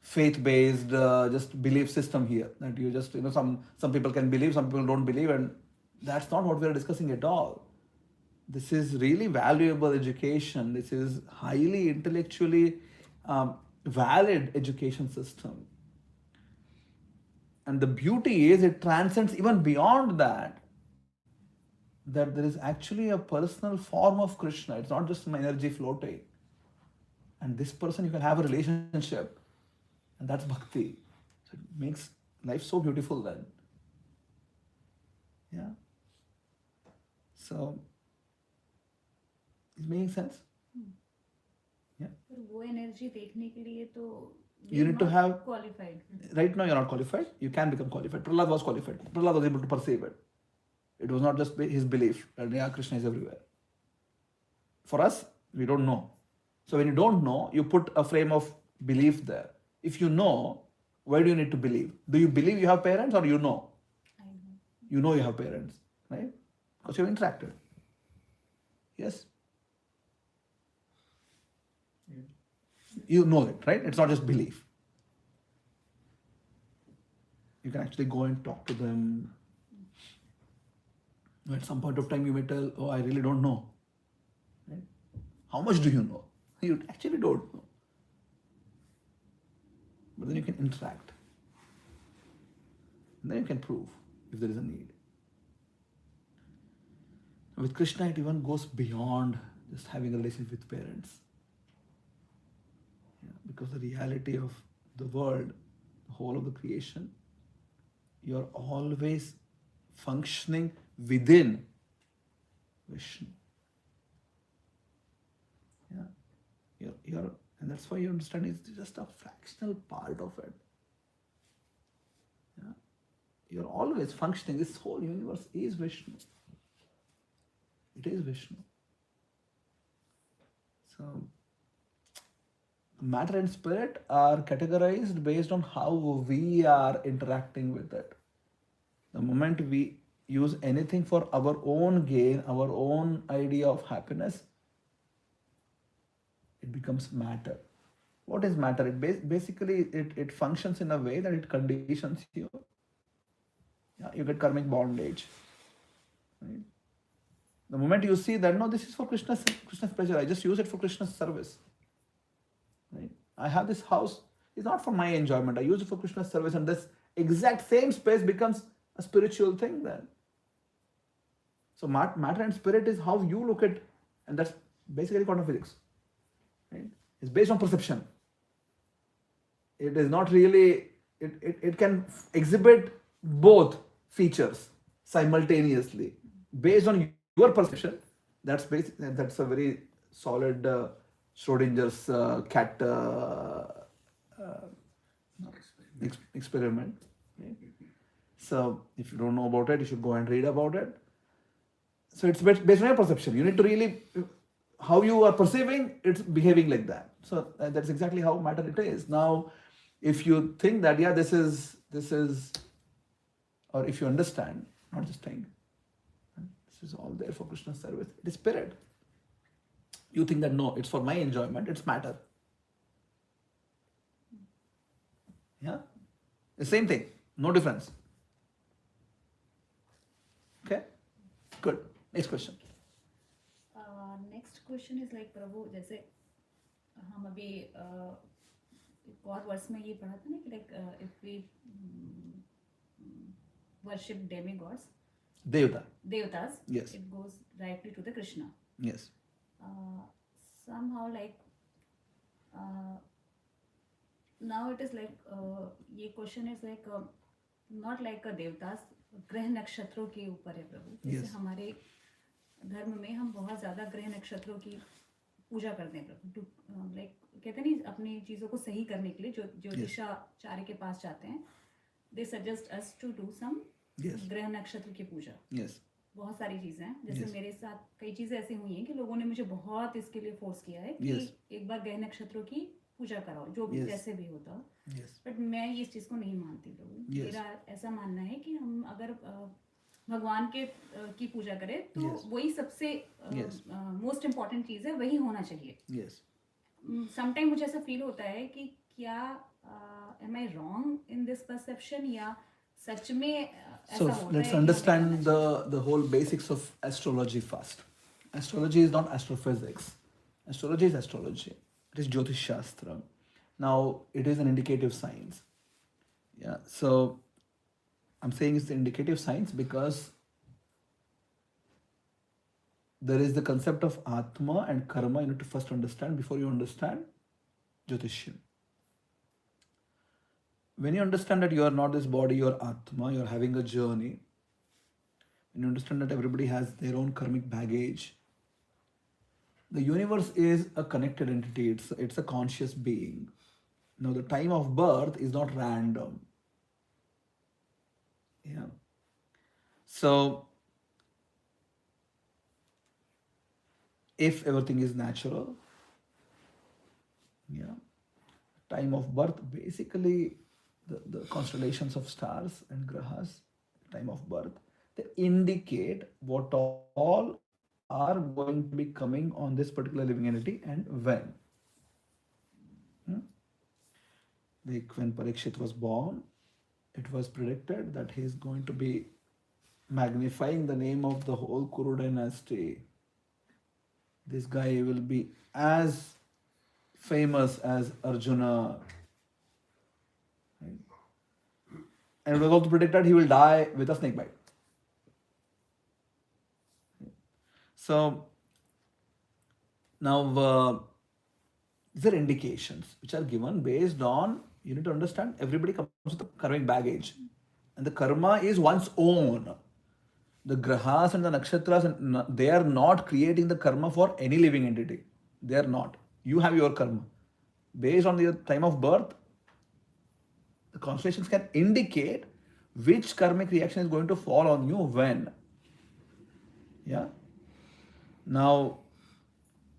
faith-based, just belief system here. That you just, some people can believe, some people don't believe, and that's not what we're discussing at all. This is really valuable education. This is highly intellectually valid education system. And the beauty is it transcends even beyond that. that there is actually a personal form of Krishna. It's not just some energy floating. And this person, you can have a relationship, and that's bhakti. So it makes life so beautiful then. Yeah. So, is making sense? पर वो energy देखने के लिए तो You need to have- qualified. Right now, you're not qualified. You can become qualified. Prahlad was qualified. Prahlad was able to perceive it. It was not just his belief that yeah, Krishna is everywhere. For us, we don't know. So when you don't know, you put a frame of belief there. If you know, why do you need to believe? Do you believe you have parents, or you know? I know. You know you have parents, right? Because you've interacted. Yes? Yeah. You know it, right? It's not just belief. You can actually go and talk to them. At some point of time, you may tell, "Oh, I really don't know." Right? How much do you know? You actually don't know. But then you can interact. And then you can prove if there is a need. With Krishna, it even goes beyond just having a relationship with parents. Yeah, because the reality of the world, the whole of the creation, you're always functioning within Vishnu. Yeah, and that's why you understand it's just a fractional part of it. Yeah, you're always functioning. This whole universe is Vishnu. It is Vishnu. So, matter and spirit are categorized based on how we are interacting with it. The moment we use anything for our own gain, our own idea of happiness, it becomes matter. What is matter? Basically it functions in a way that it conditions you. Yeah, you get karmic bondage. Right? The moment you see that no, this is for Krishna's pleasure, I just use it for Krishna's service. Right? I have this house, it's not for my enjoyment, I use it for Krishna's service, and this exact same space becomes a spiritual thing then. So matter and spirit is how you look at, and that's basically quantum physics. Right? It's based on perception. It is not really, it can exhibit both features simultaneously based on your perception. That's a very solid Schrodinger's cat experiment. Right? So if you don't know about it, you should go and read about it. So it's based on your perception. You need to really, how you are perceiving, it's behaving like that. So that's exactly how matter it is. Now, if you think that, yeah, this is, or if you understand, not just think, this is all there for Krishna's service, it is spirit. You think that, no, it's for my enjoyment, it's matter. Yeah? The same thing, no difference. Okay? Good. Next question. Next question is like Prabhu, जैसे हम अभी एक और वर्ष में ये पढ़ा था ना कि like if we worship demigods, देवतास, Yes. it goes directly to the Krishna. Yes. Somehow like now it is like ये question is like not like a देवतास, ग्रह नक्षत्रों के ऊपर है प्रभु. जैसे Yes. हमारे धर्म में हम बहुत ज़्यादा ग्रह नक्षत्रों की पूजा करते हैं प्रभु. लाइक कहते नहीं, अपनी चीज़ों को सही करने के लिए जो ज्योतिषाचार्य के पास जाते हैं, they suggest us to do some Yes. ग्रह नक्षत्र की पूजा. Yes. बहुत सारी चीज़ें हैं. जैसे Yes. मेरे साथ कई चीज़ें ऐसी हुई हैं कि लोगों ने मुझे बहुत इसके लिए फोर्स किया है कि Yes. एक बार ग्रह नक्षत्रों की पूजा कराओ, जो Yes. जैसे भी होता हो. Yes. बट मैं इस चीज़ को नहीं मानती प्रभु. Yes. मेरा ऐसा मानना है कि हम अगर भगवान के की पूजा करें तो Yes. वही सबसे Yes. मोस्ट इम्पॉर्टेंट चीज़ है, वही होना चाहिए. Yes. समटाइम मुझे ऐसा फील होता है कि क्या am I wrong in this perception, या सच में So ऐसा होता let's है कि understand हमें करना the whole basics of astrology first. Astrology is not astrophysics. Astrology is astrology. It is Jyotish Shastra. Now it is an indicative science. Yeah. So I'm saying it's the indicative science because there is the concept of Atma and Karma you need to first understand before you understand Jyotishya. When you understand that you are not this body, you are Atma, you are having a journey, when you understand that everybody has their own karmic baggage, the universe is a connected entity, it's a conscious being. Now, the time of birth is not random. Yeah. So, if everything is natural, yeah, time of birth, basically the constellations of stars and grahas, time of birth, they indicate what all are going to be coming on this particular living entity and when. Hmm? Like when Parikshit was born, it was predicted that he is going to be magnifying the name of the whole Kuru dynasty. This guy will be as famous as Arjuna. Right? And it was also predicted he will die with a snake bite. So now these are indications which are given based on, you need to understand, everybody comes with a karmic baggage. And the karma is one's own. The grahas and the nakshatras, they are not creating the karma for any living entity. They are not. You have your karma. Based on your time of birth, the constellations can indicate which karmic reaction is going to fall on you when. Yeah. Now,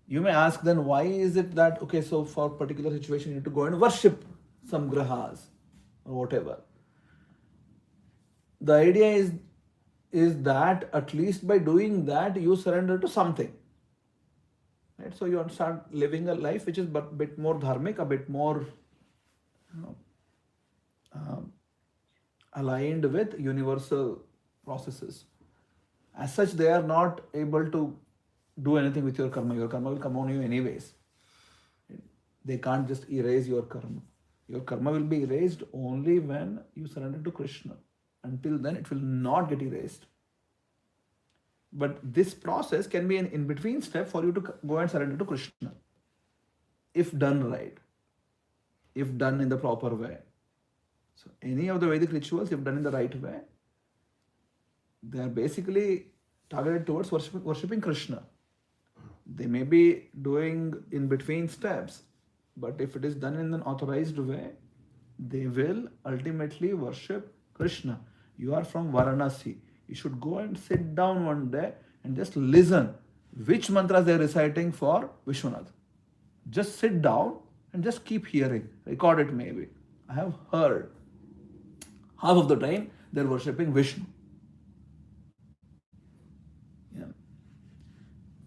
you may ask then, why is it that, okay, so for particular situation you need to go and worship some grahas or whatever. The idea is that at least by doing that you surrender to something. Right? So you start living a life which is a bit more dharmic, a bit more, you know, aligned with universal processes. As such, they are not able to do anything with your karma. Your karma will come on you anyways. They can't just erase your karma. Your karma will be erased only when you surrender to Krishna. Until then, it will not get erased. But this process can be an in-between step for you to go and surrender to Krishna. If done right. If done in the proper way. So any of the Vedic rituals, if done in the right way, they are basically targeted towards worshipping Krishna. They may be doing in between steps, but if it is done in an authorized way, they will ultimately worship Krishna. You are from Varanasi. You should go and sit down one day and just listen which mantras they are reciting for Vishwanath. Just sit down and just keep hearing. Record it maybe. I have heard half of the time they are worshipping Vishnu. Yeah.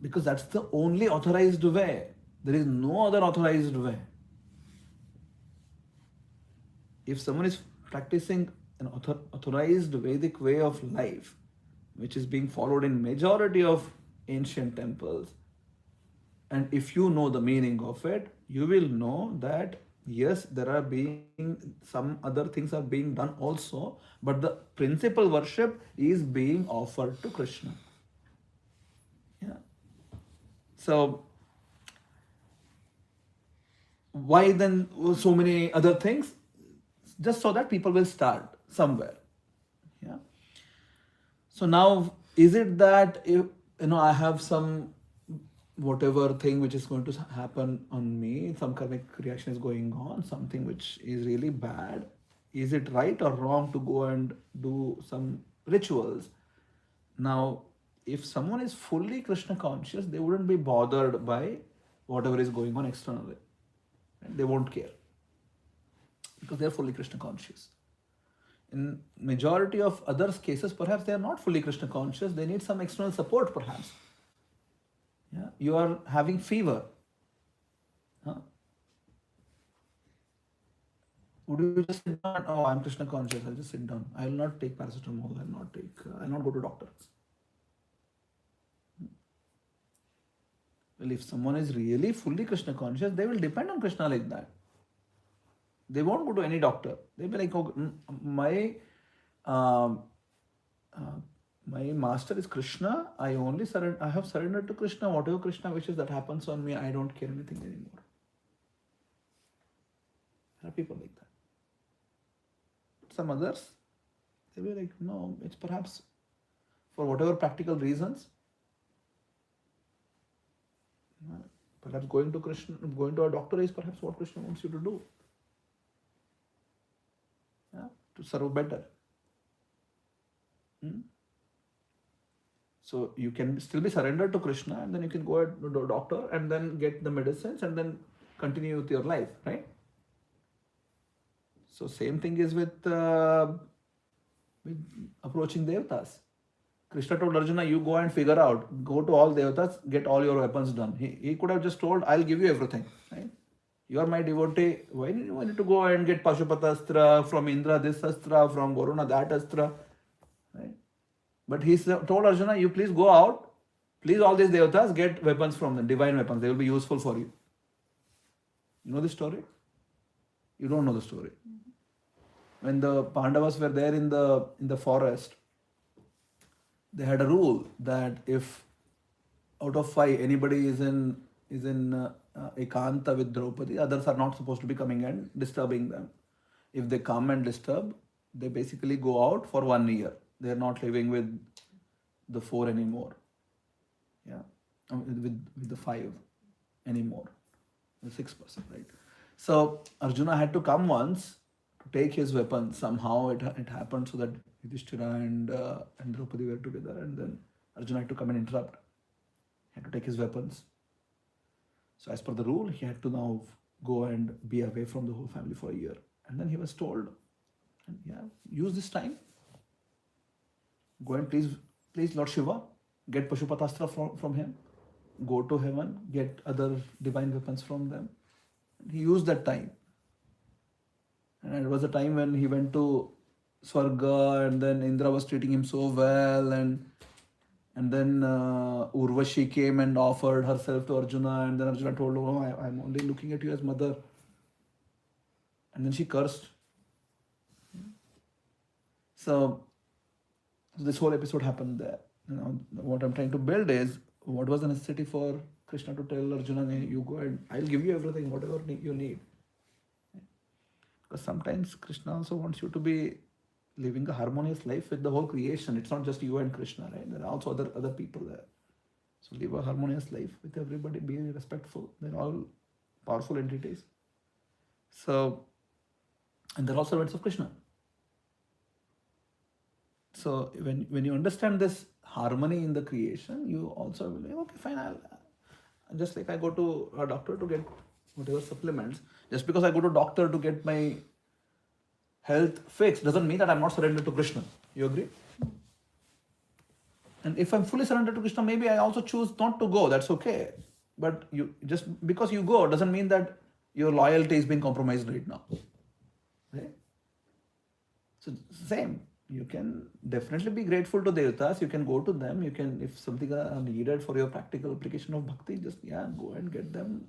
Because that's the only authorized way. There is no other authorized way. If someone is practicing an authorized Vedic way of life, which is being followed in majority of ancient temples, and if you know the meaning of it, you will know that yes, there are being some other things are being done also, but the principal worship is being offered to Krishna. Yeah. So why then so many other things? Just so that people will start somewhere. Yeah. So now, is it that if I have some whatever thing which is going to happen on me, some karmic reaction is going on, something which is really bad, is it right or wrong to go and do some rituals? Now, if someone is fully Krishna conscious, they wouldn't be bothered by whatever is going on externally. They won't care because they are fully Krishna conscious. In majority of other cases, perhaps they are not fully Krishna conscious. They need some external support, perhaps. Yeah, you are having fever. Huh? Would you just sit down? Oh, I'm Krishna conscious. I'll just sit down. I will not take paracetamol. I'll not go to doctor. Well, if someone is really fully Krishna conscious, they will depend on Krishna like that. They won't go to any doctor. They'll be like, oh, My master is Krishna. I have surrendered to Krishna. Whatever Krishna wishes that happens on me, I don't care anything anymore. There are people like that. Some others, they'll be like, no, it's perhaps for whatever practical reasons. Perhaps going to a doctor is perhaps what Krishna wants you to do. Yeah, to serve better. So you can still be surrendered to Krishna, and then you can go to a doctor and then get the medicines and then continue with your life, right? So same thing is with approaching devatas. Krishna told Arjuna, you go and figure out, go to all devatas, get all your weapons done. He could have just told, I'll give you everything, right? You are my devotee. Why do you need to go and get Pashupatastra, from Indra this astra, from Varuna that astra, right? But he told Arjuna, you please go out, please all these devatas, get weapons from them, divine weapons. They will be useful for you. You know the story? You don't know the story. When the Pandavas were there in the forest, they had a rule that if out of 5 anybody is in ekanta with Draupadi, others are not supposed to be coming and disturbing them. If they come and disturb, they basically go out for 1 year. They are not living with the 4 anymore. Yeah, with the 5 anymore, the 6 person, right? So Arjuna had to come once to take his weapon. Somehow it happened so that Yudhishthira and Draupadi were together, and then Arjuna had to come and interrupt. He had to take his weapons. So as per the rule, he had to now go and be away from the whole family for a year. And then he was told, use this time. Go and please Lord Shiva, get Pashupatastra from him. Go to heaven, get other divine weapons from them. He used that time. And it was a time when he went to Swarga, and then Indra was treating him so well, and then Urvashi came and offered herself to Arjuna, and then Arjuna told her, oh, I'm only looking at you as mother. And then she cursed. So this whole episode happened there. What I'm trying to build is, what was the necessity for Krishna to tell Arjuna, you go and I'll give you everything, whatever you need. Because sometimes Krishna also wants you to be living a harmonious life with the whole creation. It's not just you and Krishna, right? There are also other people there. So live a harmonious life with everybody, be respectful. They're all powerful entities. So, and they're all servants of Krishna. So when you understand this harmony in the creation, you also will be, okay, fine, I'll just like I go to a doctor to get whatever supplements. Just because I go to doctor to get my health fixed doesn't mean that I'm not surrendered to Krishna. You agree? And if I'm fully surrendered to Krishna, maybe I also choose not to go. That's okay. But you just because you go doesn't mean that your loyalty is being compromised right now. Right? So same. You can definitely be grateful to devatas. You can go to them. You can, if something are needed for your practical application of bhakti, just go and get them,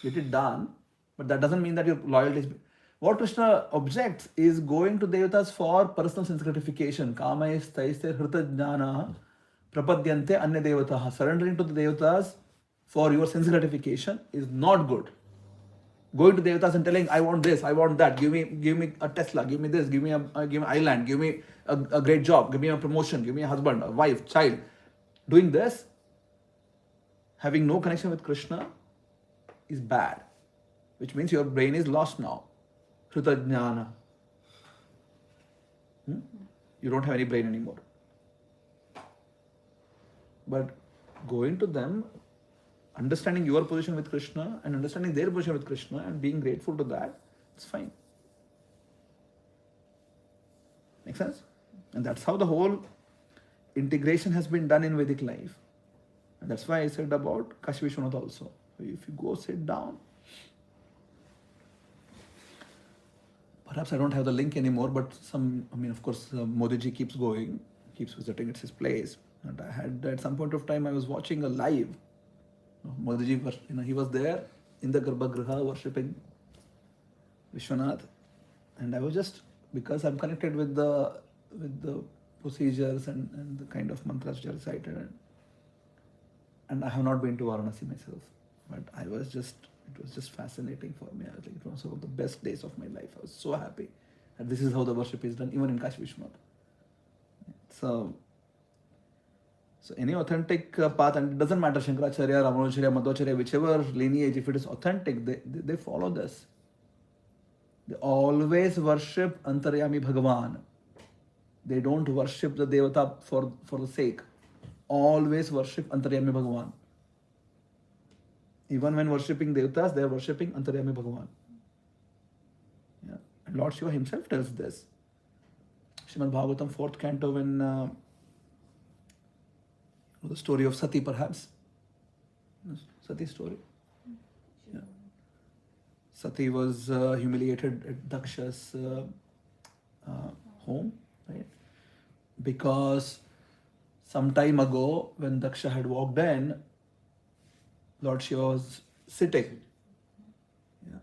get it done. But that doesn't mean that your loyalty is. What Krishna objects is going to devatas for personal sense gratification. Kamais taiste hrita jnana prapadyante anya devataha. Surrendering to the devatas for your sense gratification is not good. Going to devatas and telling, I want this, I want that, give me a Tesla, give me this, give me an island, give me a great job, give me a promotion, give me a husband, a wife, child. Doing this, having no connection with Krishna, is bad. Which means your brain is lost now. Hrita jnana. You don't have any brain anymore. But going to them, understanding your position with Krishna and understanding their position with Krishna and being grateful to that, it's fine. Make sense? And that's how the whole integration has been done in Vedic life. And that's why I said about Kashi Vishwanath also. If you go sit down, perhaps I don't have the link anymore, but of course, Modi ji keeps going, keeps visiting, it's his place. And I had, at some point of time, I was watching a live. Modi ji, he was there in the Garbhagriha worshipping Vishwanath, and I was just, because I'm connected with the procedures and the kind of mantras which are recited. And I have not been to Varanasi myself, but it was just fascinating for me. I think it was one of the best days of my life. I was so happy that this is how the worship is done, even in Kashi Vishwanath. So any authentic path, and it doesn't matter Shankaracharya, Ramanujacharya, Madhvacharya, whichever lineage, if it is authentic, they follow this. They always worship Antaryami Bhagavan. They don't worship the Devata for the sake. Always worship Antaryami Bhagavan. Even when worshipping Devatas, they are worshipping Antaryami Bhagavan. Yeah. And Lord Shiva himself tells this. Srimad Bhagavatam, 4th canto, when the story of Sati, perhaps. Sati story. Yeah. Sati was humiliated at Daksha's home, right? Because some time ago, when Daksha had walked in, Lord Shiva was sitting. Yeah.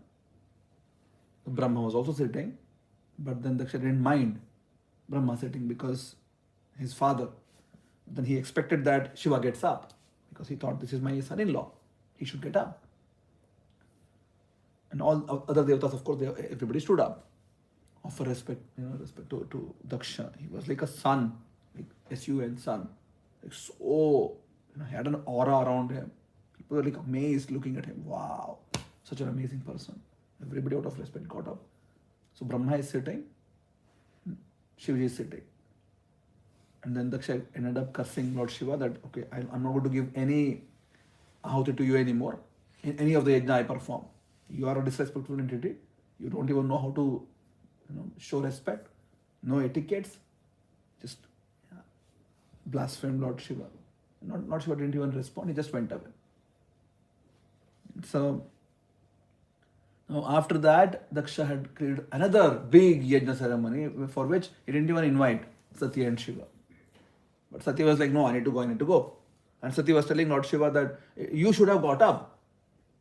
Brahma was also sitting, but then Daksha didn't mind Brahma sitting because his father. Then he expected that Shiva gets up because he thought, this is my son-in-law. He should get up. And all other devatas, of course, everybody stood up. Offer respect, respect to Daksha. He was like a sun, like S-U-N, sun. Like so, he had an aura around him. People were like amazed looking at him. Wow, such an amazing person. Everybody out of respect got up. So Brahma is sitting, Shivaji is sitting. And then Daksha ended up cursing Lord Shiva that, okay, I'm not going to give any ahuti to you anymore in any of the yajna I perform. You are a disrespectful entity. You don't even know how to show respect. No etiquettes. Just blaspheme Lord Shiva. Lord Shiva didn't even respond. He just went away. So now after that, Daksha had created another big yajna ceremony for which he didn't even invite Sati and Shiva. But Sati was like, no, I need to go. And Sati was telling Lord Shiva that you should have got up.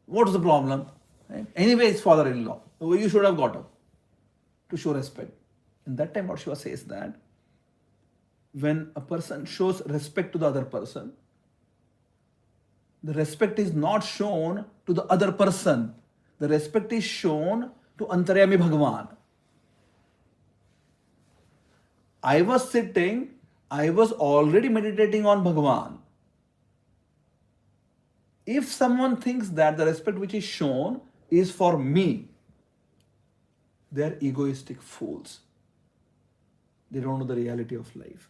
What is the problem? Right? Anyway, it's father-in-law. You should have got up to show respect. And that time Lord Shiva says that when a person shows respect to the other person, the respect is not shown to the other person. The respect is shown to Antaryami Bhagavan. I was sitting, I was already meditating on Bhagavan. If someone thinks that the respect which is shown is for me, they are egoistic fools. They don't know the reality of life.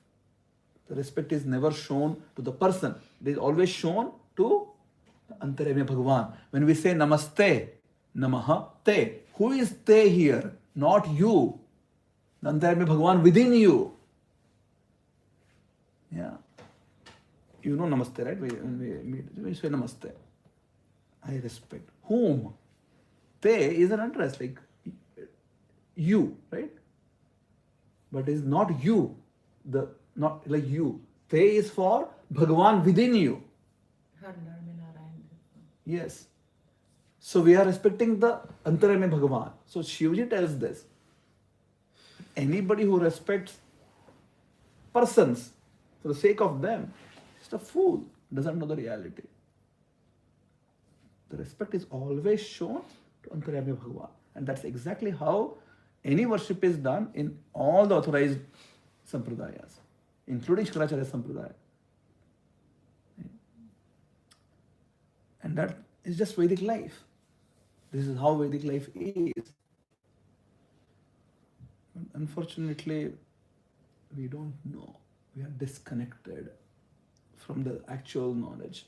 The respect is never shown to the person. It is always shown to Antaryami Bhagavan. When we say Namaste, Namaha Te, who is Te here? Not you. The Antaryami Bhagavan within you. Yeah. You know Namaste, right? When we meet, we say Namaste. I respect. Whom? Te is an address, like you, right? But it is not you. Not like you. Te is for Bhagavan within you. Yes. So we are respecting the Antaryami Bhagavan. So Shivji tells this. Anybody who respects persons for the sake of them is a fool, doesn't know the reality. The respect is always shown to Antaryami Bhagavan. And that's exactly how any worship is done in all the authorized sampradayas, including Shankaracharya sampradaya. And that is just Vedic life. This is how Vedic life is. Unfortunately, we don't know. We are disconnected from the actual knowledge.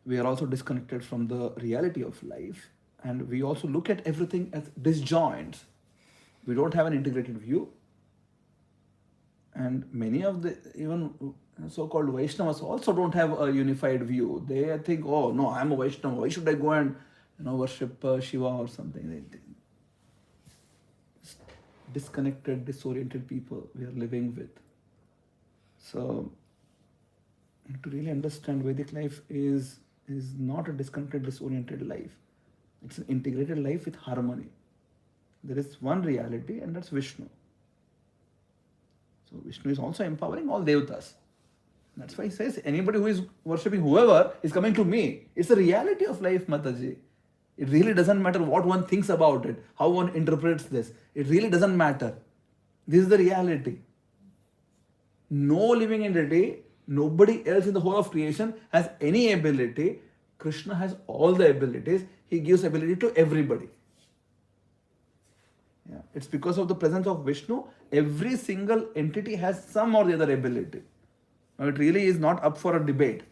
We are also disconnected from the reality of life. And we also look at everything as disjoints. We don't have an integrated view. And many of the even so-called Vaishnavas also don't have a unified view. They think, oh no, I'm a Vaishnava. Why should I go and worship Shiva or something? Disconnected, disoriented people we are living with. So to really understand Vedic life is not a disconnected, disoriented life. It's an integrated life with harmony. There is one reality, and that's Vishnu. So Vishnu is also empowering all devatas. That's why he says anybody who is worshipping whoever is coming to me. It's the reality of life, Mataji. It really doesn't matter what one thinks about it, how one interprets this. It really doesn't matter. This is the reality. No living entity, nobody else in the whole of creation has any ability. Krishna has all the abilities. He gives ability to everybody. Yeah. It's because of the presence of Vishnu, every single entity has some or the other ability. Now, it really is not up for a debate.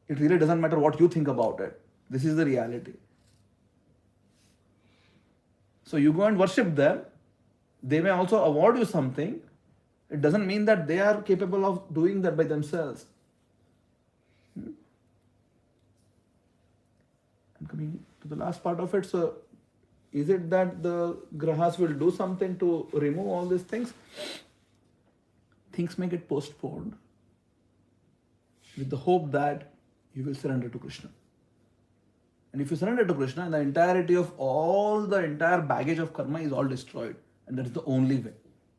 It really doesn't matter what you think about it. This is the reality. So you go and worship them. They may also award you something. It doesn't mean that they are capable of doing that by themselves. And coming to the last part of it, so is it that the grahas will do something to remove all these things? Things may get postponed with the hope that you will surrender to Krishna. And if you surrender to Krishna, the entirety of the entire baggage of karma is all destroyed. And that is the only way.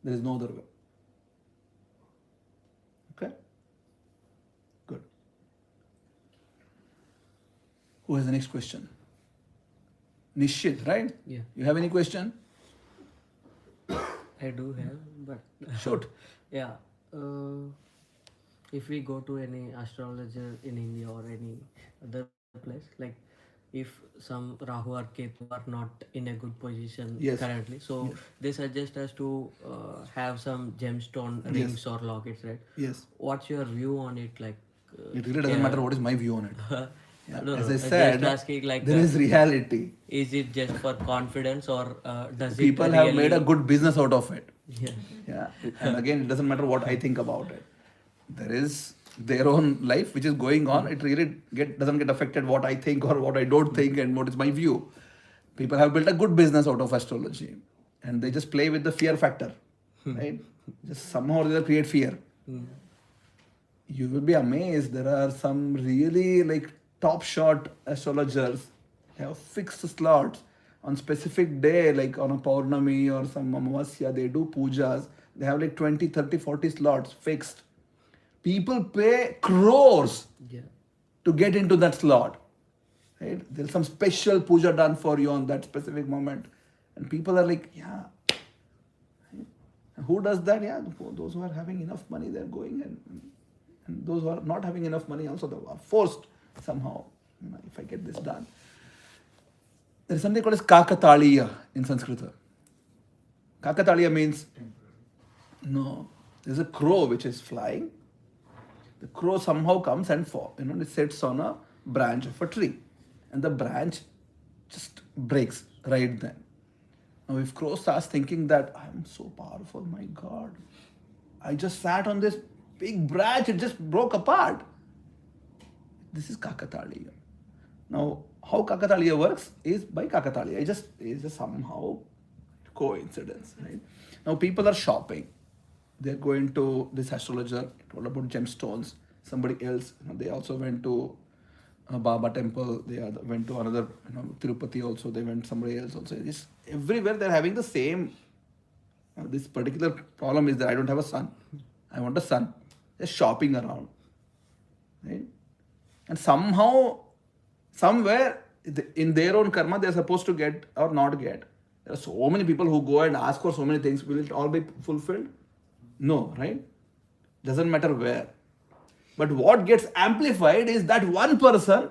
There is no other way. Okay? Good. Who has the next question? Nishit, right? Yeah, You have any question? I do have, but Shoot. yeah. If we go to any astrologer in India or any other place, like if some Rahu or Ketu are not in a good position Yes. currently, so Yes. they suggest us to have some gemstone Yes. rings or lockets, right? Yes. What's your view on it? Like, It really doesn't matter what is my view on it. Yeah. No, As no, I just said, asking, like, there is reality. is it just for confidence or does People it have really... made a good business out of it. Yeah. Yeah. And again, it doesn't matter what I think about it. There is their own life which is going on. It really doesn't get affected what I think or what I don't think and what is my view. People have built a good business out of astrology. And they just play with the fear factor. Right? Just somehow or the other create fear. You will be amazed. There are some really like top shot astrologers have fixed slots on specific day, like on a Paurnami or some Amavasya, they do pujas. They have like 20, 30, 40 slots fixed. People pay crores Yeah. to get into that slot. Right? There's some special puja done for you on that specific moment. And people are like, yeah. Who does that? Yeah, those who are having enough money, they're going. And those who are not having enough money also, they are forced somehow. If I get this done. There is something called as Kakataliya in Sanskrit. Kakataliya means, no, there's a crow which is flying. The crow somehow comes and it sits on a branch of a tree. And the branch just breaks right then. Now if crow starts thinking that, I'm so powerful, my God. I just sat on this big branch, it just broke apart. This is Kakataliya. Now, how Kakataliya works is by Kakataliya. It's just somehow coincidence, right? Now, people are shopping. They're going to this astrologer, told about gemstones. Somebody else, they also went to Baba temple. They went to another, Tirupati also. They went somebody else also. It's everywhere they're having the same. This particular problem is that I don't have a son. I want a son. They're shopping around, right? And somehow, somewhere in their own karma, they're supposed to get or not get. There are so many people who go and ask for so many things. Will it all be fulfilled? No, right? Doesn't matter where. But what gets amplified is that one person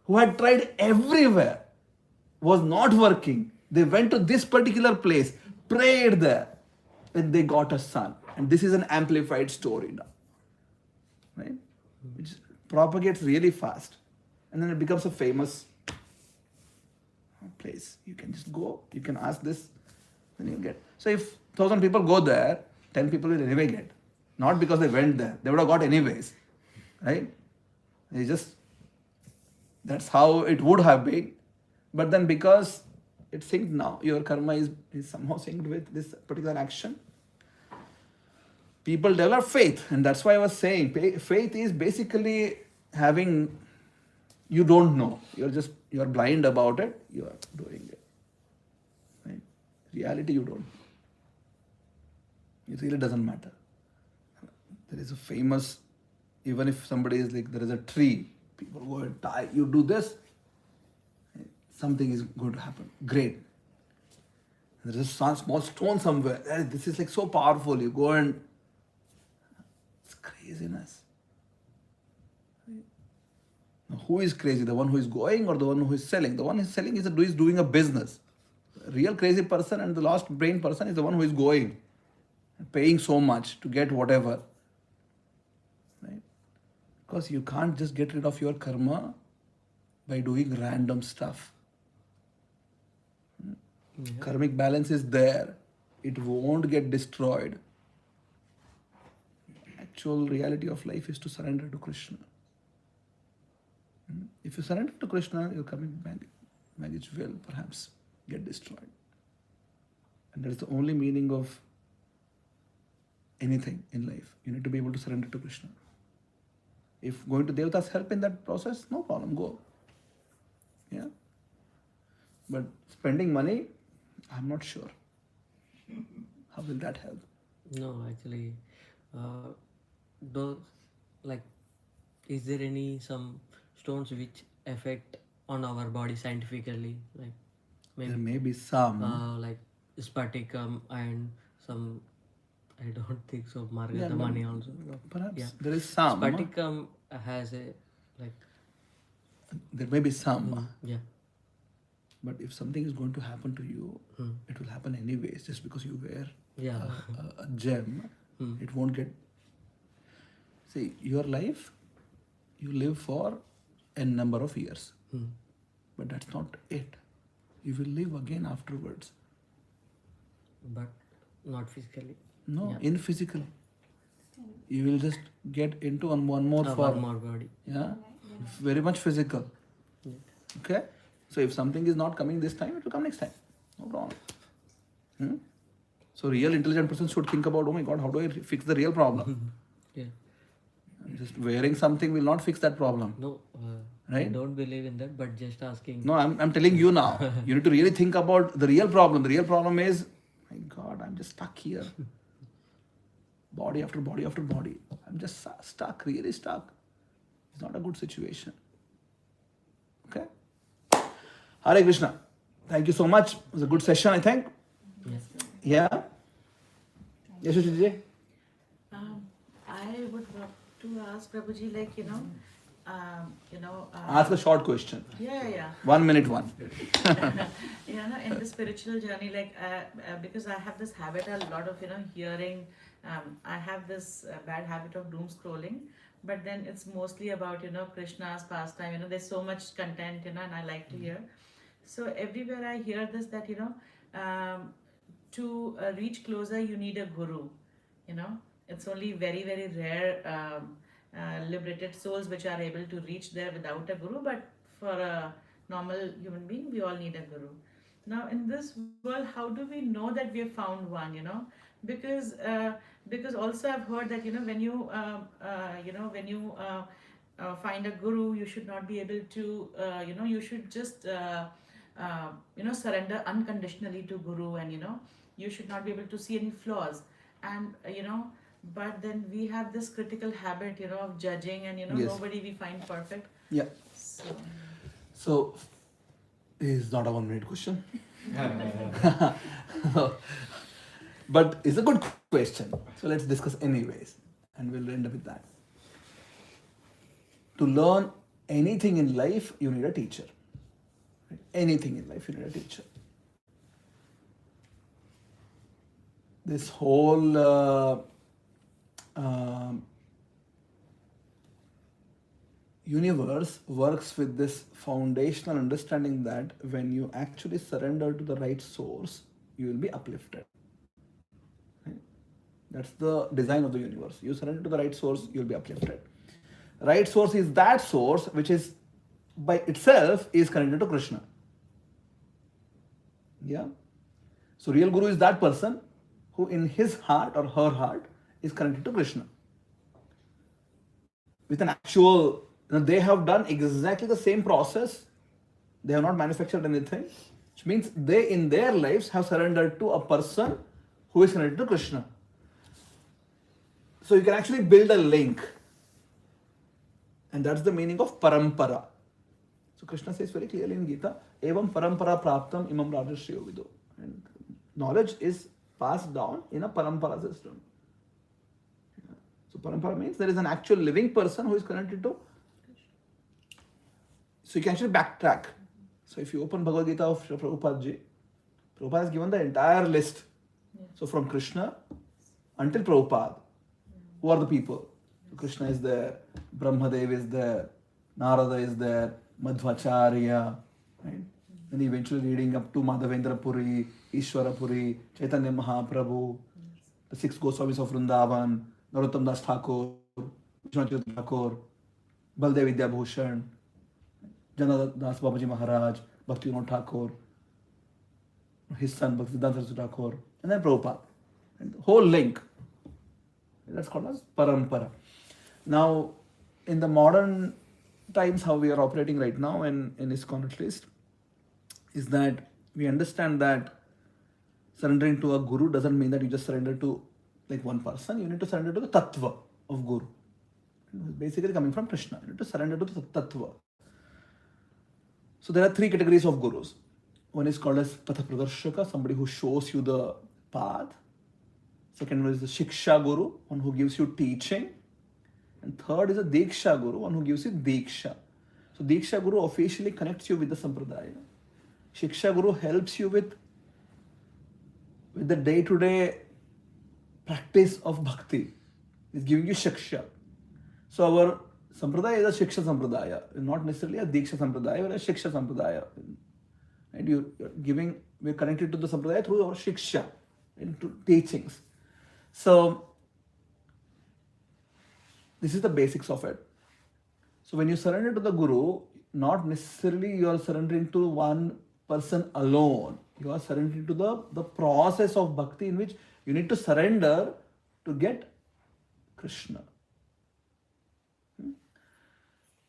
who had tried everywhere was not working. They went to this particular place, prayed there, and they got a son. And this is an amplified story now. Right? It propagates really fast. And then it becomes a famous place. You can just go, you can ask this, then you get. So if 1,000 people go there, 10 people will anyway get. Not because they went there. They would have got anyways. Right? That's how it would have been. But then because it's synced now, your karma is somehow synced with this particular action. People develop faith. And that's why I was saying, faith is basically having, you don't know. You're blind about it. You are doing it. Right? Reality, you don't know. It really doesn't matter. There is a famous, even if somebody is like, there is a tree, people go and tie, you do this, something is going to happen. Great. There is a small stone somewhere. This is like so powerful. You go and it's craziness. Now, who is crazy? The one who is going or the one who is selling? The one who is selling is doing a business. A real crazy person and the lost brain person is the one who is going, paying so much to get whatever. Right? Because you can't just get rid of your karma by doing random stuff. Yeah. Karmic balance is there. It won't get destroyed. Actual reality of life is to surrender to Krishna. If you surrender to Krishna, your karmic baggage will perhaps get destroyed. And that is the only meaning of anything in life. You need to be able to surrender to Krishna. If going to Devata's help in that process, no problem, go. Yeah. But spending money, I'm not sure. How will that help? No, actually, those, like, is there any some stones which affect on our body scientifically, like There maybe may be some. like spaticum and some, I don't think so, Yeah, Marga the but money also. perhaps Yeah. there is some. Spaticum has a, like, There may be some. yeah. But if something is going to happen to you, Hmm. it will happen anyways. Just because you wear Yeah. a gem, it won't get. See, your life, you live for a number of years. But that's not it. You will live again afterwards. But not physically. No, Yeah. in physical. You will just get into one more One form. more body. Yeah, very much physical. Okay, so if something is not coming this time, it will come next time. No problem. So real intelligent person should think about, oh my God, how do I fix the real problem? Yeah. Just wearing something will not fix that problem. No, I Right? don't believe in that, but just asking. No, I'm telling you now. You need to really think about the real problem. The real problem is, my God, I'm just stuck here. Body after body after body. I'm just stuck, really stuck. It's not a good situation. Okay? Hare Krishna. Thank you so much. It was a good session, I think. Yes. Yeah? Yashashiji? I would want to ask Prabhuji, like, Ask a short question. yeah. 1 minute one. In the spiritual journey, like, because I have this habit a lot of, hearing. I have this bad habit of doom scrolling, but then it's mostly about, Krishna's pastime. There's so much content, and I like to hear. So everywhere I hear this, that, to reach closer, you need a guru. It's only very, very rare liberated souls which are able to reach there without a guru, but for a normal human being, we all need a guru. Now, in this world, how do we know that we have found one? Because also I've heard that when you find a guru, you should not be able to you should just surrender unconditionally to guru, and you should not be able to see any flaws, and but then we have this critical habit of judging, and Yes. nobody we find perfect. Yeah. So So, it's not a 1 minute question. But it's a good question. So let's discuss anyways. And we'll end up with that. To learn anything in life, you need a teacher. Right? Anything in life, you need a teacher. This whole universe works with this foundational understanding that when you actually surrender to the right source, you will be uplifted. Right? That's the design of the universe. You surrender to the right source, you will be uplifted. Right source is that source which is by itself is connected to Krishna. Yeah. So real guru is that person who in his heart or her heart is connected to Krishna. With an actual, they have done exactly the same process. They have not manufactured anything, which means they in their lives have surrendered to a person who is connected to Krishna. So you can actually build a link. And that's the meaning of parampara. So Krishna says very clearly in Gita, evam parampara praptam imam rajashriyo vido. And knowledge is passed down in a parampara system. So parampara means there is an actual living person who is connected to. So you can actually backtrack. So if you open Bhagavad Gita of Srila Prabhupada ji, Prabhupada has given the entire list. So from Krishna until Prabhupada, who are the people? So Krishna is there, Brahmadev is there, Narada is there, Madhvacharya, right? Then eventually leading up to Madhavendra Puri, Ishwara Puri, Chaitanya Mahaprabhu, the six Goswamis of Vrindavan, Narottam Das Thakur, Vishwanath Thakur, Baldev Vidya Bhushan, Janadas Babaji Maharaj, Bhakti Vinod Thakur, his son Bhaktisiddhanta Saraswati Thakur, and then Prabhupada. And the whole link. That's called as parampara. Now, in the modern times, how we are operating right now in ISKCON at least, is that we understand that surrendering to a guru doesn't mean that you just surrender to like one person. You need to surrender to the tattva of guru. Basically coming from Krishna. You need to surrender to the tattva. So there are three categories of gurus. One is called as Pathapradarshaka, somebody who shows you the path. Second one is the Shiksha Guru, one who gives you teaching. And third is a Diksha Guru, one who gives you Diksha. So Diksha Guru officially connects you with the Sampradaya. Shiksha Guru helps you with the day-to-day practice of bhakti. He's giving you Shiksha. So our Sampradaya is a Shiksha Sampradaya, not necessarily a Diksha Sampradaya, but a Shiksha Sampradaya. And we're connected to the Sampradaya through our Shiksha, into teachings. So, this is the basics of it. So, when you surrender to the Guru, not necessarily you are surrendering to one person alone. You are surrendering to the process of bhakti in which you need to surrender to get Krishna.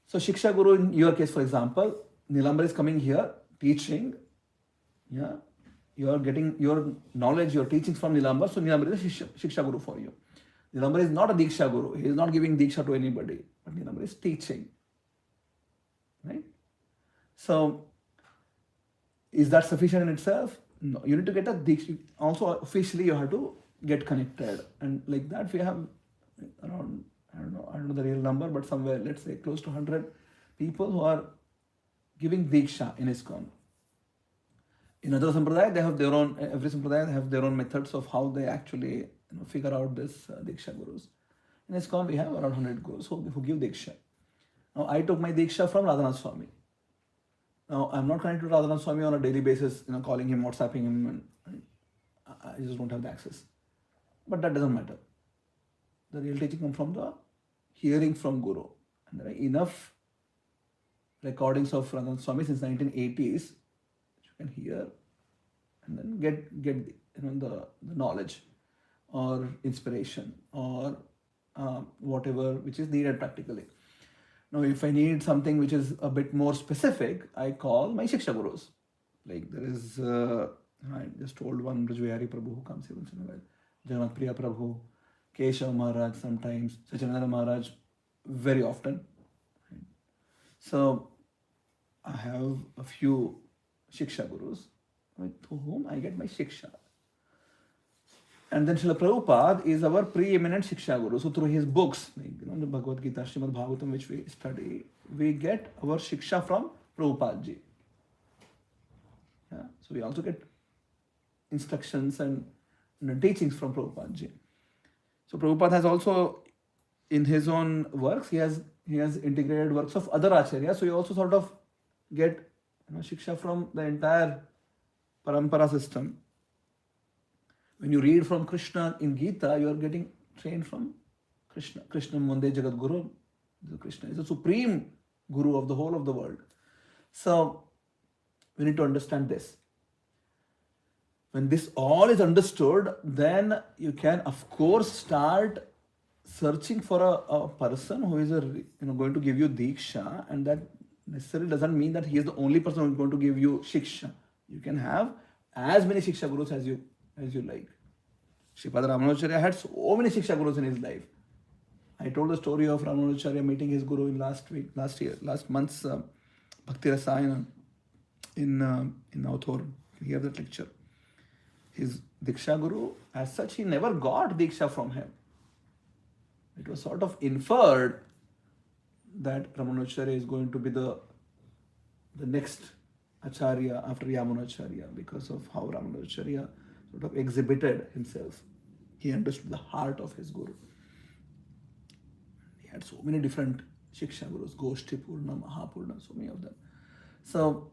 So, Shiksha Guru, in your case, for example, Nilambar is coming here, teaching. Yeah. You are getting your knowledge, your teachings from Nilambar. So Nilambar is a Shiksha Guru for you. Nilambar is not a Diksha Guru. He is not giving Diksha to anybody. But Nilambar is teaching. Right? So, is that sufficient in itself? No. You need to get a Diksha. Also, officially, you have to get connected. And like that, we have around, I don't know the real number, but somewhere, let's say, close to 100 people who are giving Diksha in ISKCON. In other sampradaya, they have their own, every sampradaya they have their own methods of how they actually figure out this Diksha Gurus. In ISKCON, we have around 100 Gurus who give Diksha. Now, I took my Diksha from Radhanath Swami. Now, I'm not connected to Radhanath Swami on a daily basis, calling him, WhatsApping him, and I just don't have the access. But that doesn't matter. The real teaching comes from the hearing from Guru. And there are enough recordings of Radhanath Swami since 1980s. You can hear and then get the knowledge or inspiration or whatever which is needed practically. Now, if I need something which is a bit more specific, I call my Shiksha Gurus. Like there is, I just told one Brajvihari Prabhu who comes here once in a while, Jagannath Priya Prabhu, Keshav Maharaj sometimes, Sachinandana Maharaj very often. So, I have a few Shiksha Gurus with whom I get my Shiksha. And then Srila Prabhupada is our preeminent Shiksha Guru. So through his books, the Bhagavad Gita, Srimad Bhagavatam, which we study, we get our Shiksha from Prabhupada ji. Yeah? So we also get instructions and teachings from Prabhupada ji. So Prabhupada has also, in his own works, he has integrated works of other acharyas. So you also sort of get Shiksha from the entire parampara system. When you read from Krishna in Gita, you are getting trained from Krishna. Krishna Munde Jagat Guru. Krishna is the supreme guru of the whole of the world. So, we need to understand this. When this all is understood, then you can, of course, start searching for a person who is going to give you Diksha, and that necessarily doesn't mean that he is the only person who is going to give you Shiksha. You can have as many Shiksha Gurus as you like. Sripad Ramanujacharya had so many Shiksha Gurus in his life. I told the story of Ramanujacharya meeting his guru in last month's Bhakti Rasayana in Author. You hear that lecture. His Diksha Guru, as such, he never got Diksha from him. It was sort of inferred that Ramanujacharya is going to be the next Acharya after Yamunacharya because of how Ramanujacharya sort of exhibited himself. He understood the heart of his Guru. He had so many different Shiksha Gurus, Goshti Purna, Mahapurna, so many of them. So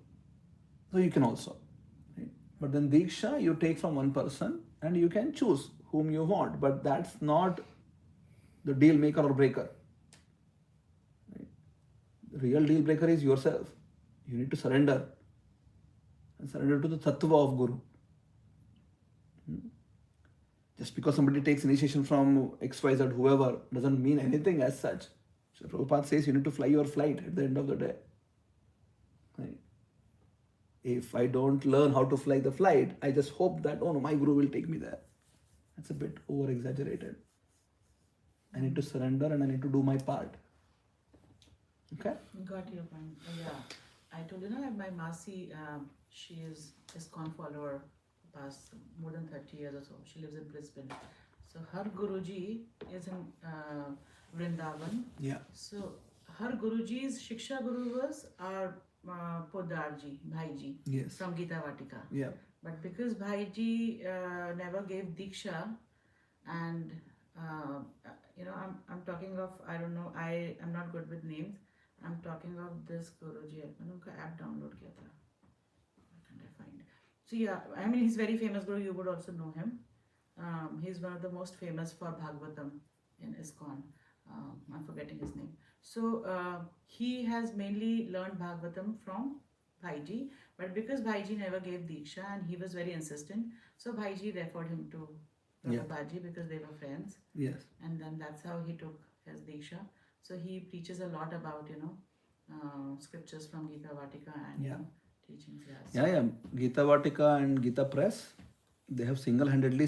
you can also. Right? But then Diksha you take from one person and you can choose whom you want, but that's not the deal maker or breaker. Right? The real deal breaker is yourself. You need to surrender and surrender to the tattva of Guru. Just because somebody takes initiation from XYZ, whoever, doesn't mean anything as such. So Prabhupada says you need to fly your flight at the end of the day. Right? If I don't learn how to fly the flight, I just hope that, oh no, my Guru will take me there. That's a bit over exaggerated. I need to surrender and I need to do my part. Okay? Got your point. Yeah. I told you, my Masi, she is ISKCON follower past more than 30 years or so. She lives in Brisbane. So her Guruji is in Vrindavan. Yeah. So her Guruji's Shiksha Guru was our Podarji, Bhaiji, Yes. from Gita Vatika. Yeah. But because Bhaiji never gave Diksha, and I'm talking of, I don't know, I am not good with names. I'm talking of this Guruji. मैंने उनका app download किया था. What can I find? So yeah, I mean he's very famous Guru. You would also know him. He's one of the most famous for Bhagavatam in ISKCON. I'm forgetting his name. So he has mainly learned Bhagavatam from Bhaiji, but because Bhaiji never gave Diksha and he was very insistent, so Bhaiji referred him to Prabhupada because they were friends. Yes. And then that's how he took his Diksha. So he preaches a lot about, scriptures from Gita Vatika and teachings. Yeah. Gita Vatika and Gita Press, they have single-handedly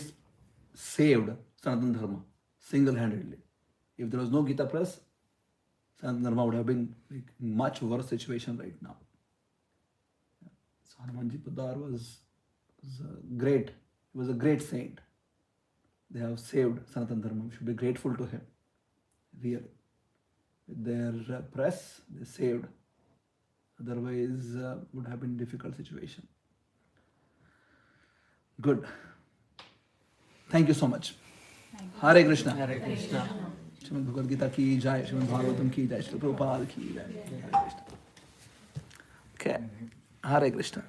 saved Sanatana Dharma. Single-handedly. If there was no Gita Press, Sanatana Dharma would have been in much worse situation right now. So Hanumanji Padar was great. He was a great saint. They have saved Sanatana Dharma. We should be grateful to him. Really. With their press, they saved. Otherwise, would have been a difficult situation. Good. Thank you so much. Hare Krishna. Hare Krishna. Srimad Bhagavad Gita ki jai, Srimad Bhagavatam ki jai, Srila Prabhupada ki jai. Hare Krishna. Okay. Hare Krishna.